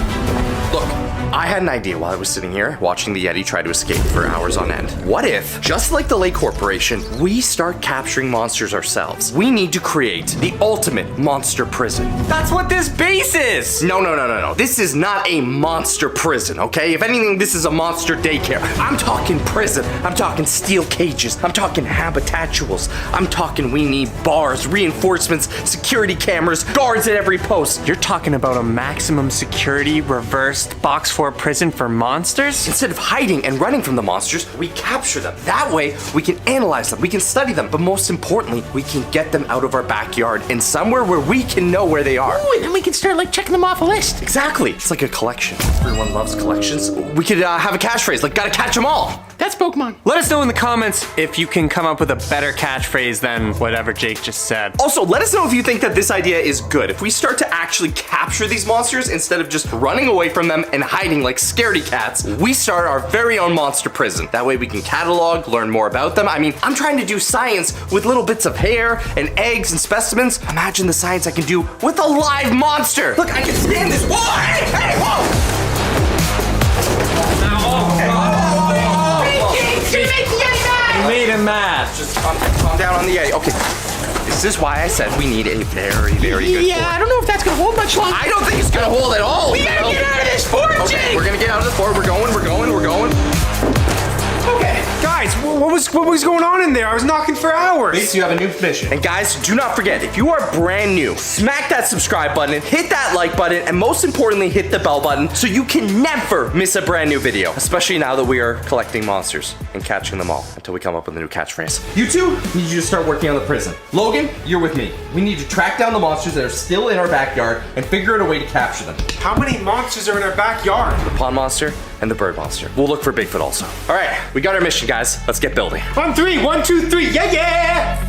Look, I had an idea while I was sitting here watching the Yeti try to escape for hours on end. What if, just like the Lake Corporation, we start capturing monsters ourselves? We need to create the ultimate monster prison. That's what this base is. No. This is not a monster prison, okay? If anything, this is a monster daycare. I'm talking prison. I'm talking steel cages. I'm talking habitatuals. I'm talking we need bars, reinforcements, security cameras, guards at every post. You're talking about a maximum security reversed box fort prison for monsters? Instead of hiding and running from the monsters, we capture them. That way, we can analyze them, we can study them, but most importantly, we can get them out of our backyard and somewhere where we can know where they are. Ooh, and then we can start like checking them off a list. Exactly. It's like a collection. Everyone loves collections. We could have a catchphrase like "Gotta catch them all." That's Pokemon. Let us know in the comments if you can come up with a better catchphrase than whatever Jake just said. Also, let us know if you think that this idea is good. If we start to actually capture these monsters instead of just running away from them and hiding like scaredy cats, we start our very own monster prison. That way we can catalog, learn more about them. I mean, I'm trying to do science with little bits of hair and eggs and specimens. Imagine the science I can do with a live monster. Look, I can stand this. Whoa, hey, whoa! guys, just calm down on the edge. Okay. This is why I said we need a very, very good fort. I don't know if that's gonna hold much longer. I don't think it's gonna hold at all. We gotta get out of this fort, Okay, Jake! we're gonna get out of the fort. We're going. Okay, guys, what was going on in there? I was knocking for hours. Lisa, you have a new mission. And guys, do not forget, if you are brand new, smack that subscribe button, hit that like button, and most importantly, hit the bell button so you can never miss a brand new video, especially now that we are collecting monsters and catching them all until we come up with a new catchphrase. You two need you to start working on the prison. Logan, you're with me. We need to track down the monsters that are still in our backyard and figure out a way to capture them. How many monsters are in our backyard? The pond monster and the bird monster. We'll look for Bigfoot also. All right, we got our mission, guys. Let's get building. On 3, 1, 2, 3, yeah!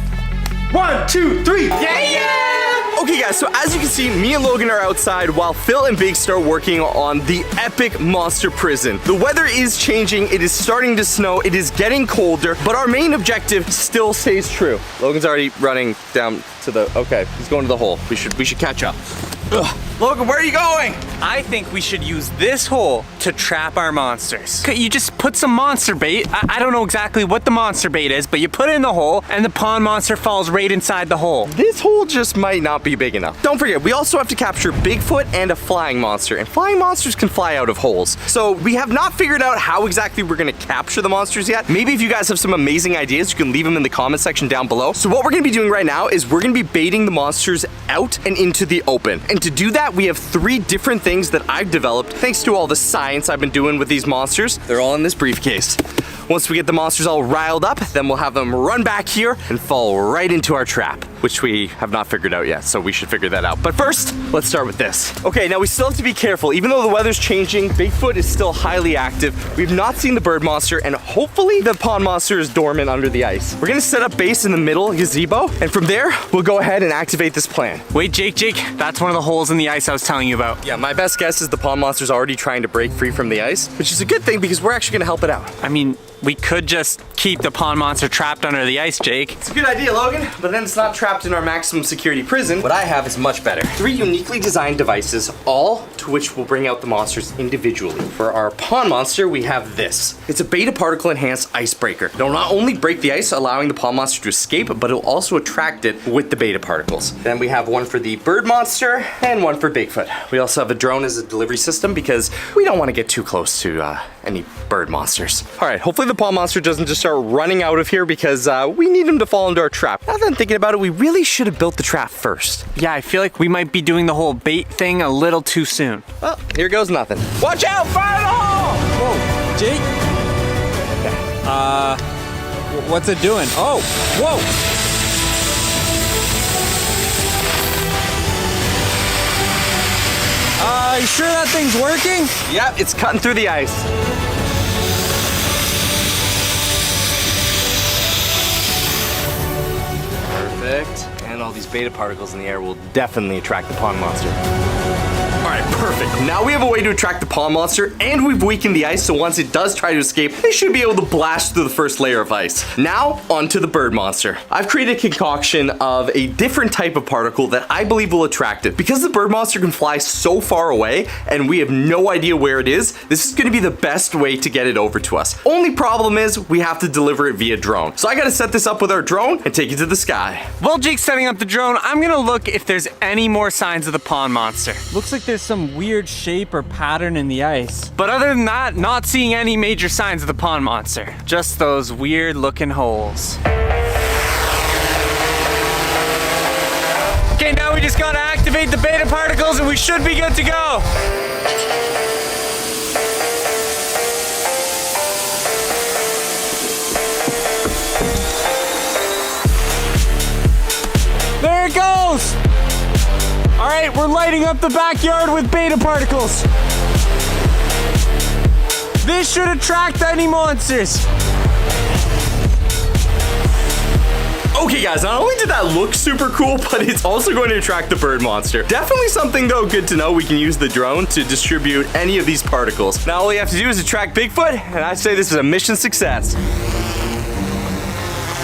1, 2, 3, yeah! Okay guys, so as you can see, me and Logan are outside while Phil and Big start working on the epic monster prison. The weather is changing, it is starting to snow, it is getting colder, but our main objective still stays true. Logan's already running down to the, okay, he's going to the hole. We should catch up. Ugh. Logan, where are you going? I think we should use this hole to trap our monsters. Okay, you just put some monster bait. I don't know exactly what the monster bait is, but you put it in the hole and the pond monster falls right inside the hole. This hole just might not be big enough. Don't forget, we also have to capture Bigfoot and a flying monster, and flying monsters can fly out of holes. So we have not figured out how exactly we're gonna capture the monsters yet. Maybe if you guys have some amazing ideas, you can leave them in the comment section down below. So what we're gonna be doing right now is we're gonna be baiting the monsters out and into the open. And to do that, we have 3 different things that I've developed thanks to all the science I've been doing with these monsters. They're all in this briefcase. Once we get the monsters all riled up, then we'll have them run back here and fall right into our trap, which we have not figured out yet, so we should figure that out. But first, let's start with this. Okay, now we still have to be careful. Even though the weather's changing, Bigfoot is still highly active. We've not seen the bird monster, and hopefully the pond monster is dormant under the ice. We're gonna set up base in the middle gazebo, and from there, we'll go ahead and activate this plan. Wait, Jake, that's one of the holes in the ice I was telling you about. Yeah, my best guess is the pond monster's already trying to break free from the ice, which is a good thing because we're actually gonna help it out. I mean, we could just keep the pond monster trapped under the ice, Jake. It's a good idea, Logan, but then it's not trapped in our maximum security prison. What I have is much better. 3 uniquely designed devices, all to which will bring out the monsters individually. For our pond monster, we have this. It's a beta particle enhanced icebreaker. It'll not only break the ice, allowing the pond monster to escape, but it'll also attract it with the beta particles. Then we have one for the bird monster and one for Bigfoot. We also have a drone as a delivery system because we don't want to get too close to any bird monsters. All right, hopefully the pond monster doesn't just start running out of here because we need him to fall into our trap. Now that I'm thinking about it, we really should have built the trap first. Yeah, I feel like we might be doing the whole bait thing a little too soon. Well, here goes nothing. Watch out, fire the hole! Whoa, Jake? What's it doing? Oh, whoa! You sure that thing's working? Yep, it's cutting through the ice. Perfect. And all these beta particles in the air will definitely attract the pond monster. All right, perfect. Now we have a way to attract the pond monster, and we've weakened the ice, so once it does try to escape, they should be able to blast through the first layer of ice. Now, onto the bird monster. I've created a concoction of a different type of particle that I believe will attract it. Because the bird monster can fly so far away, and we have no idea where it is, this is gonna be the best way to get it over to us. Only problem is, we have to deliver it via drone. So I gotta set this up with our drone and take it to the sky. While Jake's setting up the drone, I'm gonna look if there's any more signs of the pond monster. Looks like there's some weird shape or pattern in the ice. But other than that, not seeing any major signs of the pond monster. Just those weird looking holes. Okay, now we just gotta activate the beta particles and we should be good to go. There it goes! All right, we're lighting up the backyard with beta particles. This should attract any monsters. Okay guys, not only did that look super cool, but it's also going to attract the bird monster. Definitely something though good to know. We can use the drone to distribute any of these particles. Now all you have to do is attract Bigfoot, and I say this is a mission success.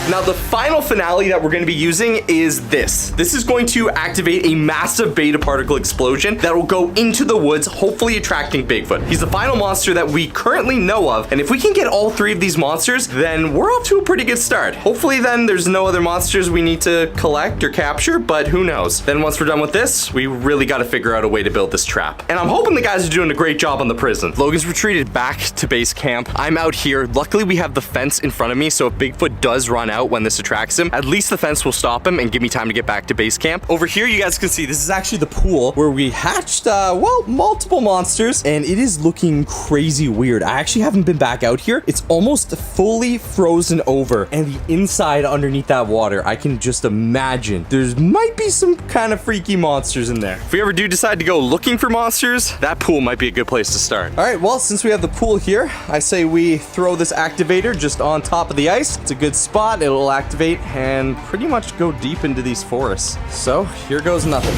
Now, the final finale that we're going to be using is this. This is going to activate a massive beta particle explosion that will go into the woods, hopefully attracting Bigfoot. He's the final monster that we currently know of, and if we can get all 3 of these monsters, then we're off to a pretty good start. Hopefully then there's no other monsters we need to collect or capture, but who knows. Then once we're done with this, we really got to figure out a way to build this trap. And I'm hoping the guys are doing a great job on the prison. Logan's retreated back to base camp. I'm out here. Luckily, we have the fence in front of me, so if Bigfoot does run out when this attracts him, at least the fence will stop him and give me time to get back to base camp. Over here, you guys can see this is actually the pool where we hatched, well, multiple monsters, and it is looking crazy weird. I actually haven't been back out here. It's almost fully frozen over, and the inside underneath that water, I can just imagine there might be some kind of freaky monsters in there. If we ever do decide to go looking for monsters, that pool might be a good place to start. All right, well, since we have the pool here, I say we throw this activator just on top of the ice. It's a good spot. It'll activate and pretty much go deep into these forests. So here goes nothing.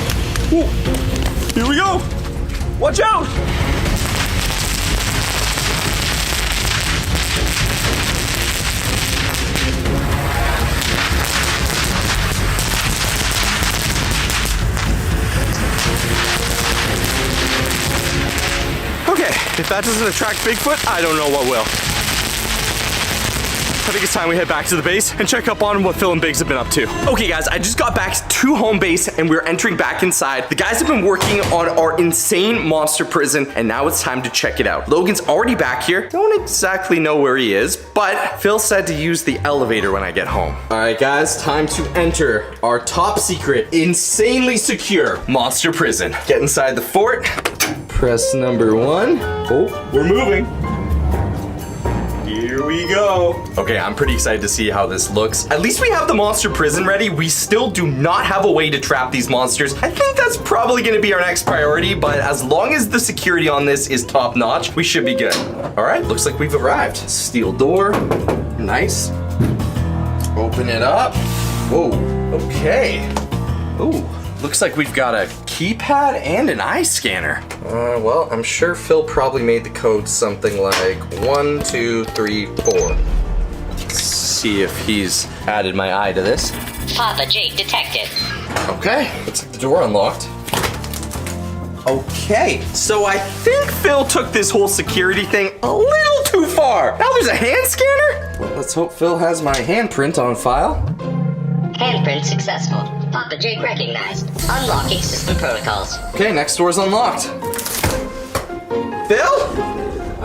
Ooh, here we go. Watch out. Okay, if that doesn't attract Bigfoot, I don't know what will. I think it's time we head back to the base and check up on what Phil and Biggs have been up to. Okay guys, I just got back to home base and we're entering back inside. The guys have been working on our insane monster prison and now it's time to check it out. Logan's already back here. Don't exactly know where he is, but Phil said to use the elevator when I get home. All right guys, time to enter our top secret, insanely secure monster prison. Get inside the fort, press number 1. Oh, we're moving. Here we go. Okay, I'm pretty excited to see how this looks. At least we have the monster prison ready. We still do not have a way to trap these monsters. I think that's probably gonna be our next priority, but as long as the security on this is top notch, we should be good. All right, looks like we've arrived. Steel door, nice. Open it up. Whoa, okay. Ooh, looks like we've got a keypad and an eye scanner. Well, I'm sure Phil probably made the code something like 1, 2, 3, 4. Let's see if he's added my eye to this. Papa Jake detected. Okay, looks like the door unlocked. Okay, so I think Phil took this whole security thing a little too far. Now there's a hand scanner? Well, let's hope Phil has my handprint on file. Handprint successful. Papa Jake recognized. Unlocking system protocols. Okay, next door's unlocked. Phil?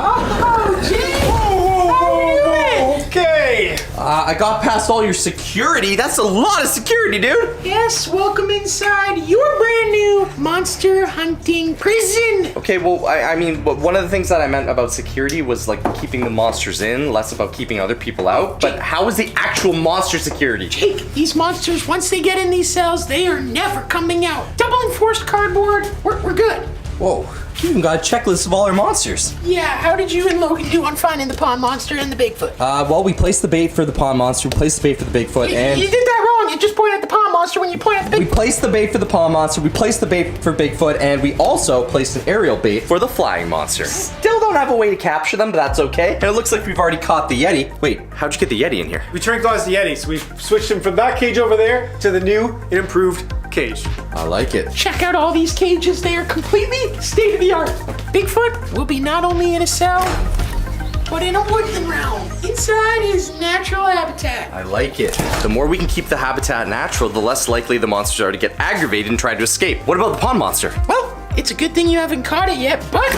Oh, Jake! Whoa, okay. I got past all your security. That's a lot of security, dude. Yes, welcome inside your brand new monster hunting prison. Okay, well, I mean, one of the things that I meant about security was like keeping the monsters in, less about keeping other people out. But how is the actual monster security? Jake, these monsters, once they get in these cells, they are never coming out. Double enforced cardboard, we're good. Whoa, you even got a checklist of all our monsters. Yeah, how did you and Logan do on finding the pond monster and the Bigfoot? Well, we placed the bait for the pond monster, we placed the bait for the Bigfoot, and... You did that wrong. You just pointed at the pond monster when you point at the Bigfoot. We placed the bait for the pond monster, we placed the bait for Bigfoot, and we also placed an aerial bait for the flying monster. Still don't have a way to capture them, but that's okay. And it looks like we've already caught the Yeti. Wait, how'd you get the Yeti in here? We tranquilized the Yetis. We've switched him from that cage over there to the new and improved cage. I like it. Check out all these cages. They are completely state-of-the-art. Bigfoot will be not only in a cell, but in a woodland realm, inside his natural habitat. I like it. The more we can keep the habitat natural, the less likely the monsters are to get aggravated and try to escape. What about the pond monster? Well, it's a good thing you haven't caught it yet, but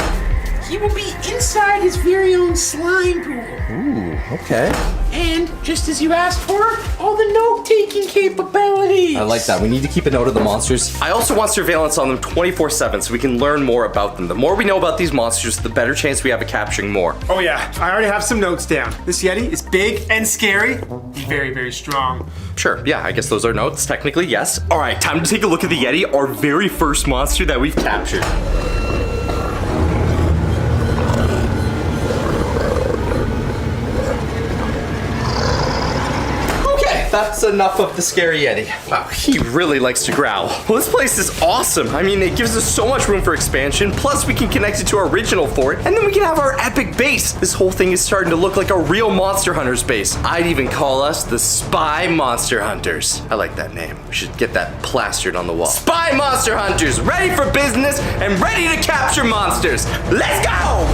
he will be inside his very own slime pool. Ooh, okay. And just as you asked for, all the note-taking capabilities. I like that. We need to keep a note of the monsters. I also want surveillance on them 24/7 so we can learn more about them. The more we know about these monsters, the better chance we have of capturing more. Oh yeah, I already have some notes down. This Yeti is big and scary, very, very strong. Sure, yeah, I guess those are notes, technically, yes. All right, time to take a look at the Yeti, our very first monster that we've captured. that's enough of the scary Yeti. Wow, he really likes to growl. Well, this place is awesome. I mean, it gives us so much room for expansion. Plus, we can connect it to our original fort, and then we can have our epic base. This whole thing is starting to look like a real Monster Hunter's base. I'd even call us the Spy Monster Hunters. I like that name. We should get that plastered on the wall. Spy Monster Hunters, ready for business and ready to capture monsters. Let's go!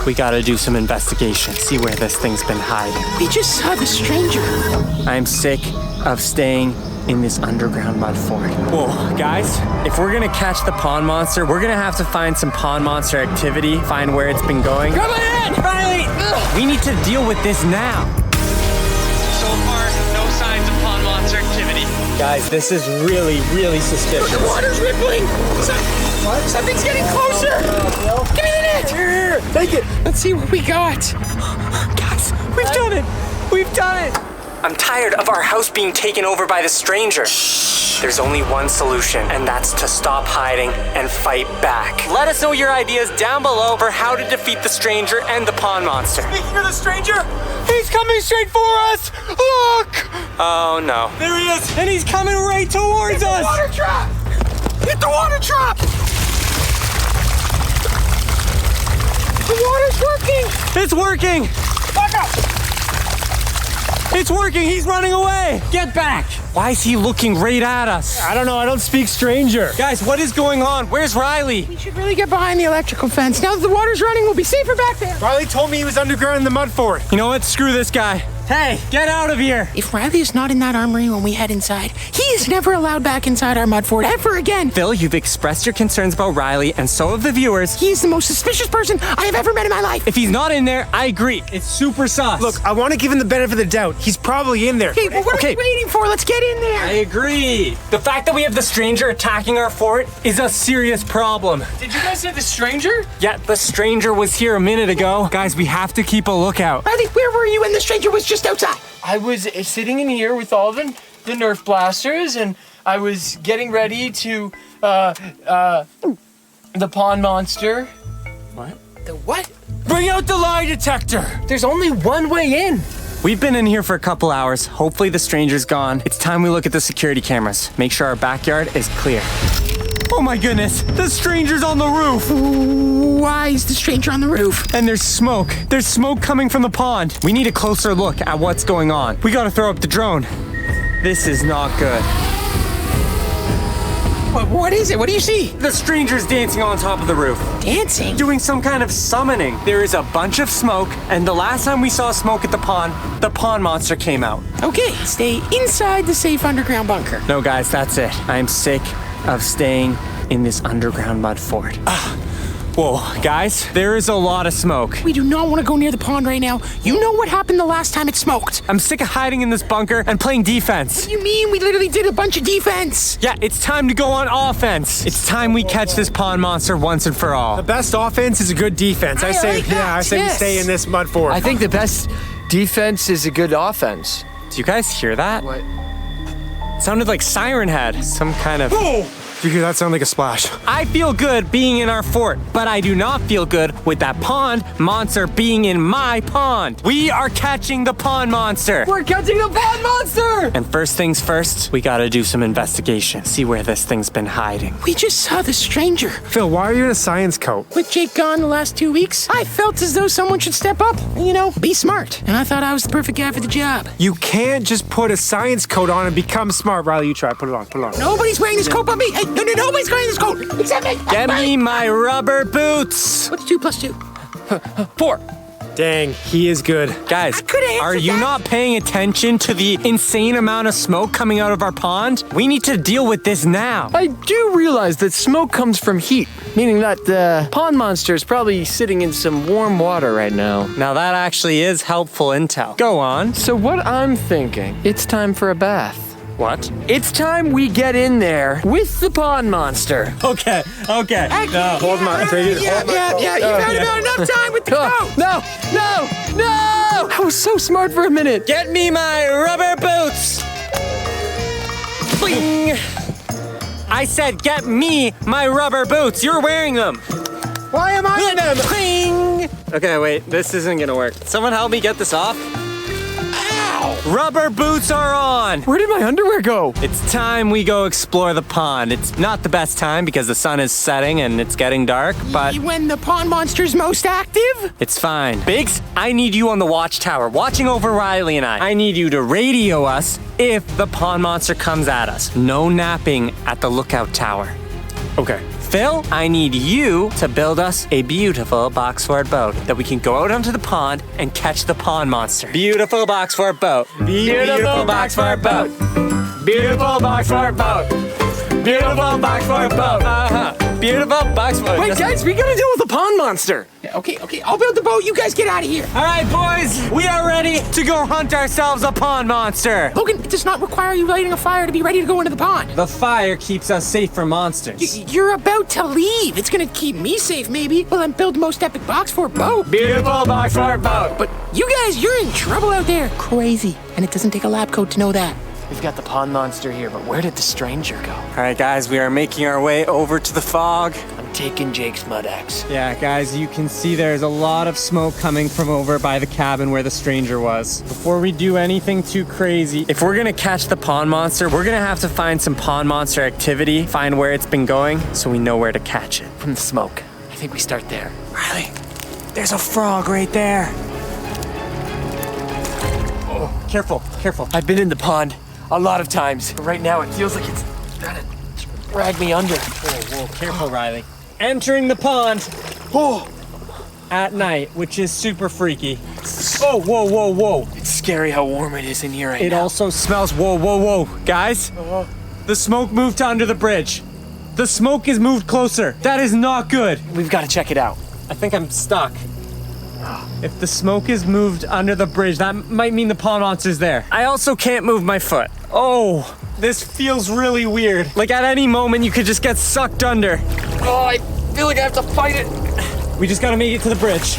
We gotta do some investigation, see where this thing's been hiding. We just saw the stranger. I'm sick of staying in this underground mud fort. Whoa, guys, if we're gonna catch the pond monster, we're gonna have to find some pond monster activity, find where it's been going. Come on! Riley, we need to deal with this now. So far, no signs of pond monster activity. Guys, this is really, really suspicious. The water's rippling. Something's getting closer. Give me the net. Here, take it. Let's see what we got. Guys, we've done it. We've done it. I'm tired of our house being taken over by the stranger. There's only one solution, and that's to stop hiding and fight back. Let us know your ideas down below for how to defeat the stranger and the pond monster. Speaking of the stranger, he's coming straight for us. Look. Oh no. There he is. And he's coming right towards us. Water trap. Hit the water trap. The water's working. It's working. Back up. It's working. He's running away. Get back. Why is he looking right at us? I don't know. I don't speak stranger. Guys, what is going on? Where's Riley? We should really get behind the electrical fence. Now that the water's running, we'll be safer back there. Riley told me he was underground in the mud fort. You know what? Screw this guy. Hey, get out of here. If Riley is not in that armory when we head inside, he is never allowed back inside our mud fort ever again. Phil, you've expressed your concerns about Riley, and so have the viewers. He is the most suspicious person I have ever met in my life. If he's not in there, I agree. It's super sus. Look, I want to give him the benefit of the doubt. He's probably in there. Okay, well, what are we waiting for? Let's get in there. I agree. The fact that we have the stranger attacking our fort is a serious problem. Did you guys say the stranger? Yeah, the stranger was here a minute ago. Guys, we have to keep a lookout. Riley, where were you when the stranger was just outside? I was sitting in here with all the Nerf blasters, and I was getting ready to, the pond monster. What? The what? Bring out the lie detector! There's only one way in. We've been in here for a couple hours. Hopefully the stranger's gone. It's time we look at the security cameras. Make sure our backyard is clear. Oh my goodness, the stranger's on the roof. Why is the stranger on the roof? And there's smoke. There's smoke coming from the pond. We need a closer look at what's going on. We gotta throw up the drone. This is not good. What is it? What do you see? The stranger's dancing on top of the roof. Dancing? Doing some kind of summoning. There is a bunch of smoke, and the last time we saw smoke at the pond monster came out. Okay, stay inside the safe underground bunker. No, guys, that's it. I'm sick of staying in this underground mud fort. Whoa, guys, there is a lot of smoke. We do not want to go near the pond right now. You know what happened the last time it smoked. I'm sick of hiding in this bunker and playing defense. What do you mean? We literally did a bunch of defense. Yeah, it's time to go on offense. It's time we catch this pond monster once and for all. The best offense is a good defense. I say we stay in this mud fort. I think the best defense is a good offense. Do you guys hear that? What? It sounded like Siren Head. Some kind of... Oh! You hear that sound like a splash? I feel good being in our fort, but I do not feel good with that pond monster being in my pond. We are catching the pond monster. We're catching the pond monster! And first things first, we gotta do some investigation. See where this thing's been hiding. We just saw the stranger. Phil, why are you in a science coat? With Jake gone the last 2 weeks, I felt as though someone should step up and, be smart. And I thought I was the perfect guy for the job. You can't just put a science coat on and become smart. Riley, you try. Put it on. Nobody's wearing this coat but me. Hey, nobody's wearing this coat except me. Get me my rubber boots. What's 2 plus 2? 4. Dang, he is good. Guys, could've answered are you that. not paying attention to the insane amount of smoke coming out of our pond? We need to deal with this now. I do realize that smoke comes from heat, meaning that the pond monster is probably sitting in some warm water right now. Now that actually is helpful intel. Go on. So what I'm thinking, it's time for a bath. What? It's time we get in there with the pond monster. Okay. Hold my. Yeah, you've had about enough time with the coat. No! I was so smart for a minute. Get me my rubber boots. Bling. I said get me my rubber boots. You're wearing them. Why am I in them? Bling. Okay, wait. This isn't gonna work. Someone help me get this off. Ow! Ow! Rubber boots are on. Where did my underwear go? It's time we go explore the pond. It's not the best time because the sun is setting and it's getting dark, but When the pond monster's most active? it's fine. Biggs, I need you on the watchtower, watching over Riley and I. I need you to radio us if the pond monster comes at us. No napping at the lookout tower. Okay. Phil, I need you to build us a beautiful box fort boat that we can go out onto the pond and catch the pond monster. Beautiful box fort boat. Beautiful box fort boat. Beautiful box fort boat. Beautiful box fort boat. Beautiful box fort. Wait, guys, we gotta deal with the pond monster. Okay, I'll build the boat. You guys get out of here. All right, boys, we are ready to go hunt ourselves a pond monster. Logan, it does not require you lighting a fire to be ready to go into the pond. The fire keeps us safe from monsters. You're about to leave. It's gonna keep me safe, maybe, while I'm building the most epic box fort boat. Beautiful box fort boat. But you guys, you're in trouble out there. Crazy. And it doesn't take a lab coat to know that. We've got the pond monster here, but where did the stranger go? All right, guys, we are making our way over to the fog. I'm taking Jake's mud axe. Yeah, guys, you can see there's a lot of smoke coming from over by the cabin where the stranger was. Before we do anything too crazy, if we're gonna catch the pond monster, we're gonna have to find some pond monster activity, find where it's been going, so we know where to catch it. From the smoke. I think we start there. Riley, there's a frog right there. Oh, careful, careful. I've been in the pond a lot of times, but right now it feels like it's trying to drag me under. Whoa, careful, Riley. Entering the pond at night, which is super freaky. Oh, whoa. It's scary how warm it is in here right It now. also smells, whoa. Guys, the smoke moved to under the bridge. The smoke is moved closer. That is not good. We've got to check it out. I think I'm stuck. If the smoke is moved under the bridge, that might mean the pond monster's there. I also can't move my foot. Oh, this feels really weird. Like at any moment, you could just get sucked under. Oh, I feel like I have to fight it. We just gotta make it to the bridge.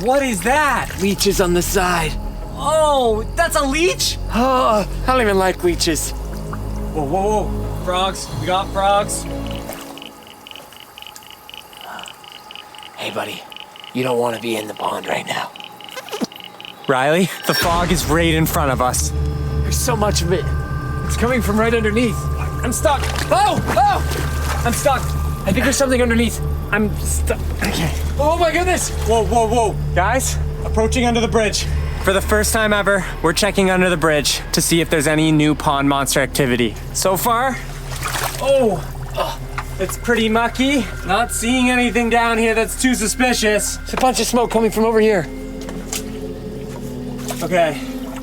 What is that? Leeches on the side. Oh, that's a leech? Oh, I don't even like leeches. Whoa. Frogs, we got frogs. Hey, buddy, you don't want to be in the pond right now. Riley, the fog is right in front of us. There's so much of it. It's coming from right underneath. I'm stuck. Oh! I'm stuck. I think there's something underneath. I'm stuck. Okay. Oh my goodness! Whoa. Guys, approaching under the bridge. For the first time ever, we're checking under the bridge to see if there's any new pond monster activity. So far, it's pretty mucky. Not seeing anything down here that's too suspicious. There's a bunch of smoke coming from over here. Okay,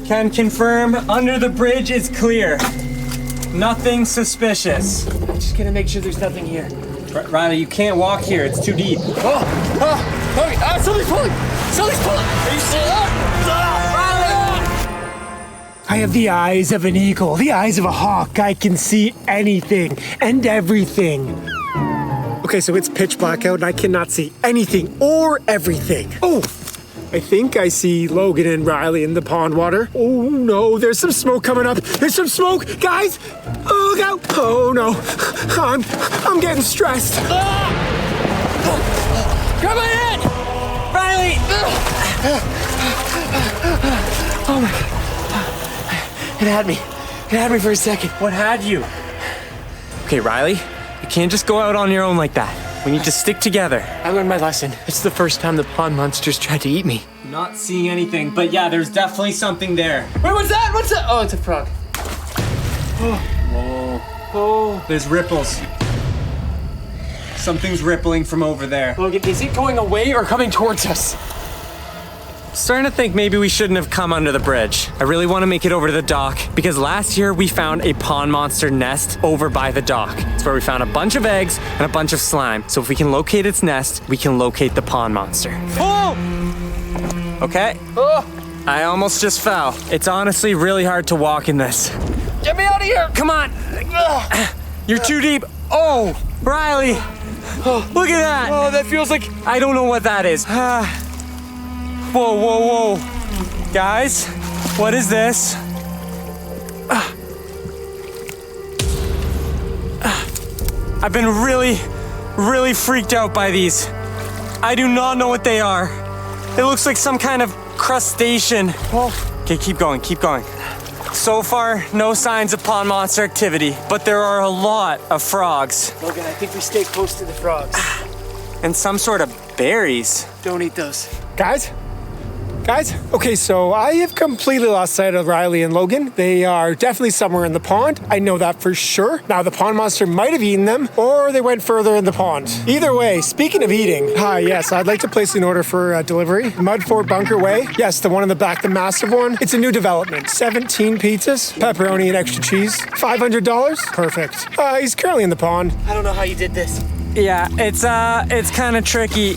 can confirm under the bridge is clear. Nothing suspicious. I'm just gonna make sure there's nothing here. Riley, you can't walk here, it's too deep. Somebody's pulling! Are you still up? I have the eyes of an eagle, the eyes of a hawk. I can see anything and everything. Okay, so it's pitch black out and I cannot see anything or everything. Oh, I think I see Logan and Riley in the pond water. Oh no, there's some smoke coming up. There's some smoke, guys. Oh, look out. Oh no, I'm getting stressed. Grab my hand! Riley! Oh my god. It had me. It had me for a second. What had you? Okay, Riley, you can't just go out on your own like that. We need to stick together. I learned my lesson. It's the first time the pond monsters tried to eat me. Not seeing anything, but yeah, there's definitely something there. Wait, what's that? Oh, it's a frog. Oh, there's ripples. Something's rippling from over there. Logan, is it going away or coming towards us? Starting to think maybe we shouldn't have come under the bridge. I really want to make it over to the dock because last year we found a pond monster nest over by the dock. It's where we found a bunch of eggs and a bunch of slime. So if we can locate its nest, we can locate the pond monster. Oh! Okay. I almost just fell. It's honestly really hard to walk in this. Get me out of here! Come on. You're too deep. Oh, Riley. Look at that. Oh, that feels like... I don't know what that is. Whoa. Guys, what is this? I've been really freaked out by these. I do not know what they are. It looks like some kind of crustacean. Okay, keep going, keep going. So far, no signs of pond monster activity, but there are a lot of frogs. Logan, I think we stay close to the frogs. And some sort of berries. Don't eat those. Guys? Okay, so I have completely lost sight of Riley and Logan. They are definitely somewhere in the pond. I know that for sure. Now, the pond monster might have eaten them, or they went further in the pond. Either way, speaking of eating, yes, I'd like to place an order for delivery. Mud Fort Bunker Way. Yes, the one in the back, the massive one. It's a new development. 17 pizzas, pepperoni and extra cheese. $500? Perfect. He's currently in the pond. I don't know how you did this. Yeah, it's kind of tricky.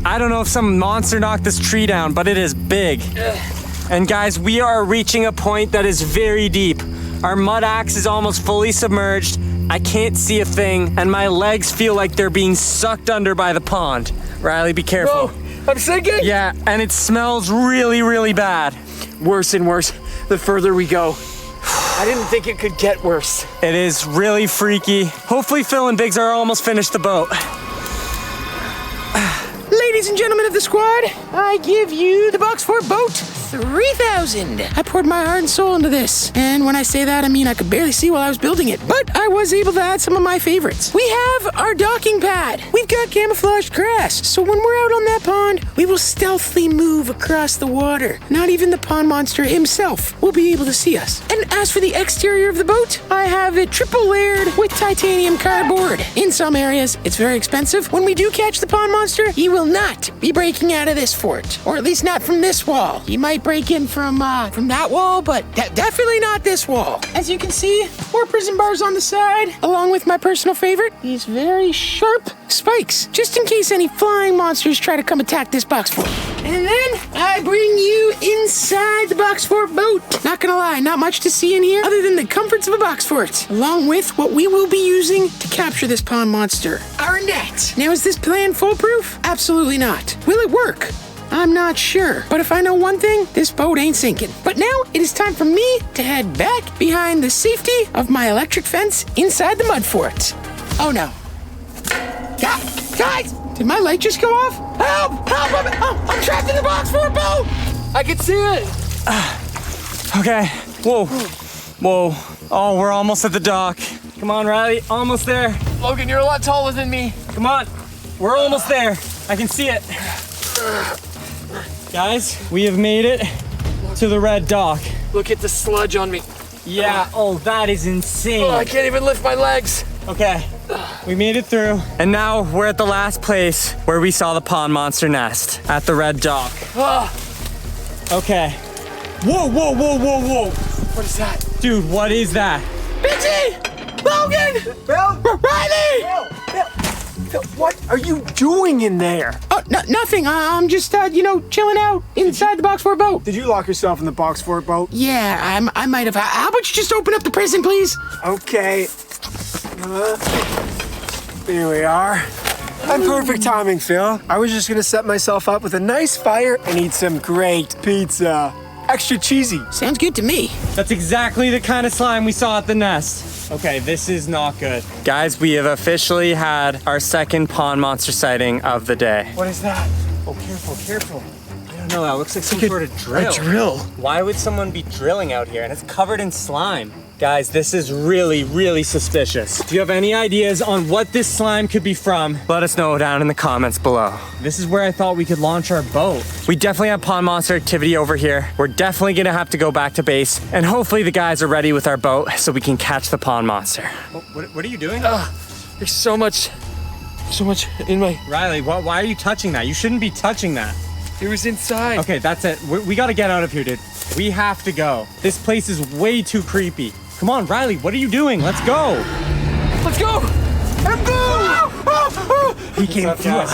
I don't know if some monster knocked this tree down, but it is big. And guys, we are reaching a point that is very deep. Our mud axe is almost fully submerged. I can't see a thing, and my legs feel like they're being sucked under by the pond. Riley, be careful. Whoa, I'm sinking? Yeah, and it smells really, really bad. Worse and worse the further we go. I didn't think it could get worse. It is really freaky. Hopefully Phil and Biggs are almost finished the boat. Ladies and gentlemen of the squad, I give you the Box Fort boat 3000. I poured my heart and soul into this. And when I say that, I mean I could barely see while I was building it. But I was able to add some of my favorites. We have our docking pad. We've got camouflaged grass. So when we're out on that pond, we will stealthily move across the water. Not even the pond monster himself will be able to see us. And as for the exterior of the boat, I have it triple layered with titanium cardboard. In some areas, it's very expensive. When we do catch the pond monster, he will not be breaking out of this fort. Or at least not from this wall. He might break in from that wall, but definitely not this wall. As you can see, 4 prison bars on the side, along with my personal favorite, these very sharp spikes, just in case any flying monsters try to come attack this box fort. And then I bring you inside the box fort boat. Not gonna lie, not much to see in here other than the comforts of a box fort, along with what we will be using to capture this pond monster, our net. Now, is this plan foolproof? Absolutely not. Will it work? I'm not sure, but if I know one thing, this boat ain't sinking. But now it is time for me to head back behind the safety of my electric fence inside the mud fort. Oh no. Guys, did my light just go off? Help! Help! I'm trapped in the box fort boat! I can see it! Okay, whoa. Oh, we're almost at the dock. Come on, Riley, almost there. Logan, you're a lot taller than me. Come on, we're almost there. I can see it. Guys, we have made it to the red dock. Look at the sludge on me. Yeah, oh, that is insane. I can't even lift my legs. Okay, we made it through. And now we're at the last place where we saw the pond monster nest, at the red dock. Okay. Whoa. What is that? Dude, what is that? Bitsy! Logan! Bill? Riley! Bill, what are you doing in there? Oh, nothing. I'm just, chilling out inside the box fort boat. Did you lock yourself in the box fort boat? Yeah, I might have. How about you just open up the prison, please? Okay. Here we are. I'm perfect timing, Phil. I was just gonna set myself up with a nice fire and eat some great pizza. Extra cheesy. Sounds good to me. That's exactly the kind of slime we saw at the nest. Okay, this is not good. Guys, we have officially had our second pond monster sighting of the day. What is that? Oh, careful. I don't know, that looks like some sort of drill. A drill? Why would someone be drilling out here? And it's covered in slime. Guys, this is really, really suspicious. Do you have any ideas on what this slime could be from? Let us know down in the comments below. This is where I thought we could launch our boat. We definitely have pond monster activity over here. We're definitely gonna have to go back to base, and hopefully the guys are ready with our boat so we can catch the pond monster. What are you doing? There's so much in my... Riley, why are you touching that? You shouldn't be touching that. It was inside. Okay, that's it. We gotta get out of here, dude. We have to go. This place is way too creepy. Come on, Riley, what are you doing? Let's go. Let's go! He came through.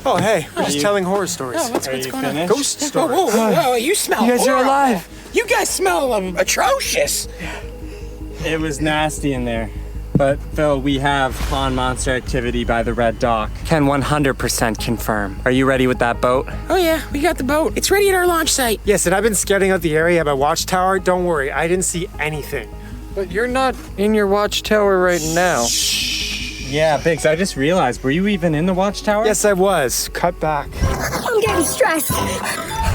Oh, hey, we're just telling horror stories. Oh, what's going on? Ghost stories. Whoa, you smell You guys are horrible. alive. You guys smell atrocious. It was nasty in there. But Phil, we have pond monster activity by the red dock. Can 100% confirm. Are you ready with that boat? Oh yeah, we got the boat. It's ready at our launch site. Yes, and I've been scouting out the area at my watchtower. Don't worry, I didn't see anything. But you're not in your watchtower right now. Yeah, Biggs, I just realized, were you even in the watchtower? Yes, I was. Cut back. I'm getting stressed.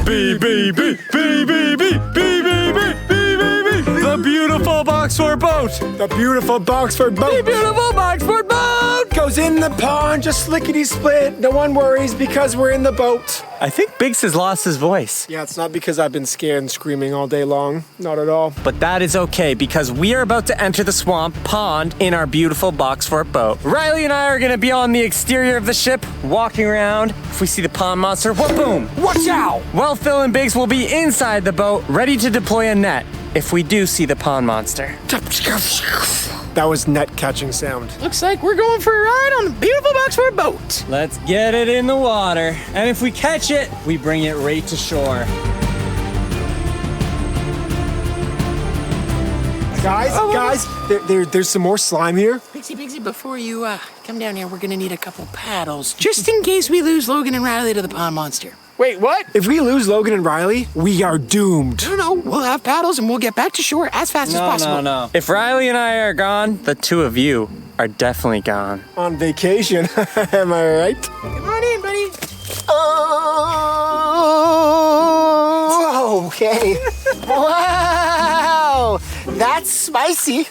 B-B-B, B-B-B, B-B-B, B-B-B. The beautiful Boxford boat. The beautiful Boxford boat. The beautiful Boxford boat! Goes in the pond, just lickety-split. No one worries because we're in the boat. I think Biggs has lost his voice. Yeah, it's not because I've been scared and screaming all day long. Not at all. But that is okay because we are about to enter the swamp pond in our beautiful Boxford boat. Riley and I are gonna be on the exterior of the ship, walking around. If we see the pond monster, boom! Watch out! While Phil and Biggs will be inside the boat, ready to deploy a net if we do see the pond monster. That was net catching sound. Looks like we're going for a ride on the beautiful Boxford boat. Let's get it in the water. And if we catch it, we bring it right to shore. Guys, there's some more slime here. Bigsy, before you come down here, we're gonna need a couple paddles, just in case we lose Logan and Riley to the pond monster. Wait, what? If we lose Logan and Riley, we are doomed. No, we'll have paddles and we'll get back to shore as fast as possible. No. If Riley and I are gone, the two of you are definitely gone. On vacation, am I right? Come on in, buddy. Oh, okay. Wow, that's spicy.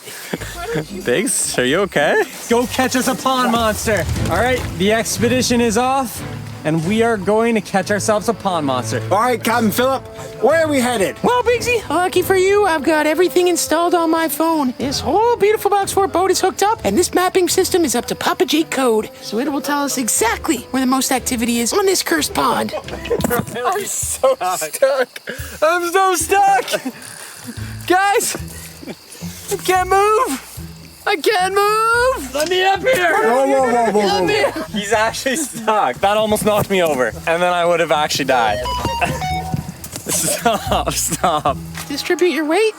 Biggs, are you okay? Go catch us a pond monster. All right, the expedition is off, and we are going to catch ourselves a pond monster. All right, Captain Phillip, where are we headed? Well, Bigsy, lucky for you, I've got everything installed on my phone. This whole beautiful Boxford boat is hooked up, and this mapping system is up to Papa Jake code, so it will tell us exactly where the most activity is on this cursed pond. I'm so stuck. I'm so stuck. Guys, I can't move. Let me up here. Whoa. He's actually stuck. That almost knocked me over, and then I would have actually died. Stop. Distribute your weight,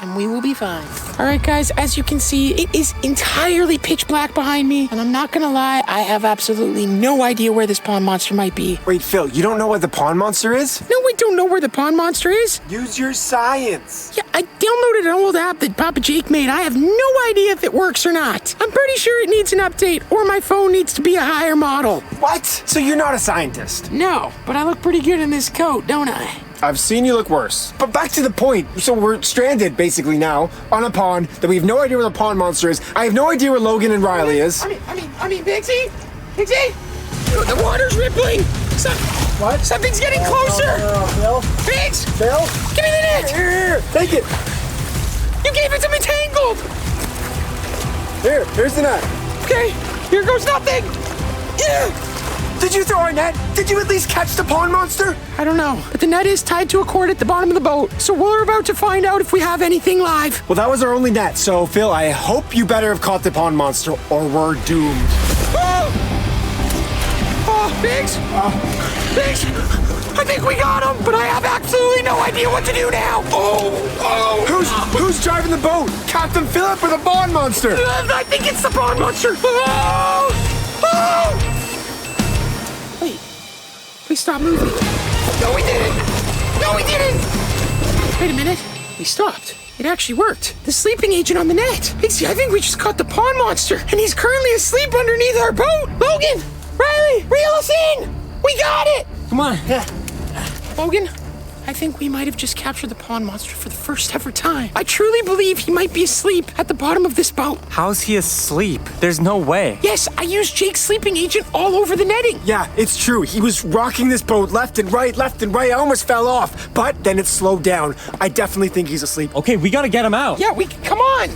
and we will be fine. All right, guys, as you can see, it is entirely pitch black behind me, and I'm not gonna lie, I have absolutely no idea where this pond monster might be. Wait, Phil, you don't know what the pond monster is? No, I don't know where the pond monster is. Use your science. Yeah, I downloaded an old app that Papa Jake made. I have no idea if it works or not. I'm pretty sure it needs an update, or my phone needs to be a higher model. What? So you're not a scientist? No, but I look pretty good in this coat, don't I? I've seen you look worse. But back to the point. So we're stranded, basically, now, on a pond that we have no idea where the pond monster is. I have no idea where Logan and Riley is. I mean, Bigsy? The water's rippling. What? Something's getting closer. Phil? Biggs! Phil? Give me the net! Here, take it. You gave it to me tangled! Here's the net. Okay, here goes nothing! Yeah. Did you throw our net? Did you at least catch the pond monster? I don't know, but the net is tied to a cord at the bottom of the boat, so we're about to find out if we have anything live. Well, that was our only net, so Phil, I hope you better have caught the pond monster or we're doomed. Oh, Biggs! Biggs! I think we got him, but I have absolutely no idea what to do now. Who's driving the boat? Captain Phillip or the pond monster? I think it's the pond monster. Wait, we stopped moving. No, we didn't. Wait a minute. We stopped. It actually worked. The sleeping agent on the net. Pixie, I think we just caught the pond monster, and he's currently asleep underneath our boat. Logan! Riley! Reel us in! We got it! Come on. Logan, I think we might have just captured the pond monster for the first ever time. I truly believe he might be asleep at the bottom of this boat. How's he asleep? There's no way. Yes, I used Jake's sleeping agent all over the netting. Yeah, it's true. He was rocking this boat left and right. I almost fell off, but then it slowed down. I definitely think he's asleep. Okay, we gotta get him out. Yeah, come on.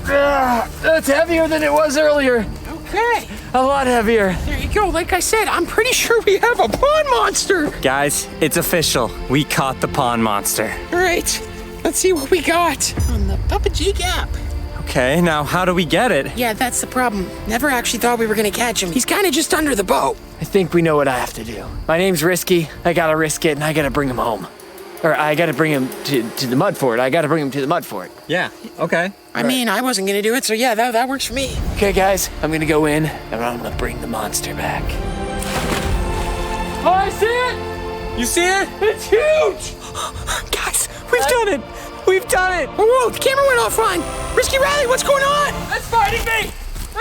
That's heavier than it was earlier. Okay. A lot heavier. There you go. Like I said, I'm pretty sure we have a pond monster. Guys, it's official. We caught the pond monster. All right, let's see what we got on the Papa Jake app. Okay, now how do we get it? Yeah, that's the problem. Never actually thought we were gonna catch him. He's kind of just under the boat. I think we know what I have to do. My name's Risky. I gotta risk it, and I gotta bring him home. Or I gotta bring him to the mud fort. Yeah, okay. I mean, I wasn't gonna do it, so yeah, that works for me. Okay, guys, I'm gonna go in, and I'm gonna bring the monster back. Oh, I see it! You see it? It's huge! Guys, We've done it! We've done it! whoa, the camera went offline. Risky Riley, what's going on? It's fighting me!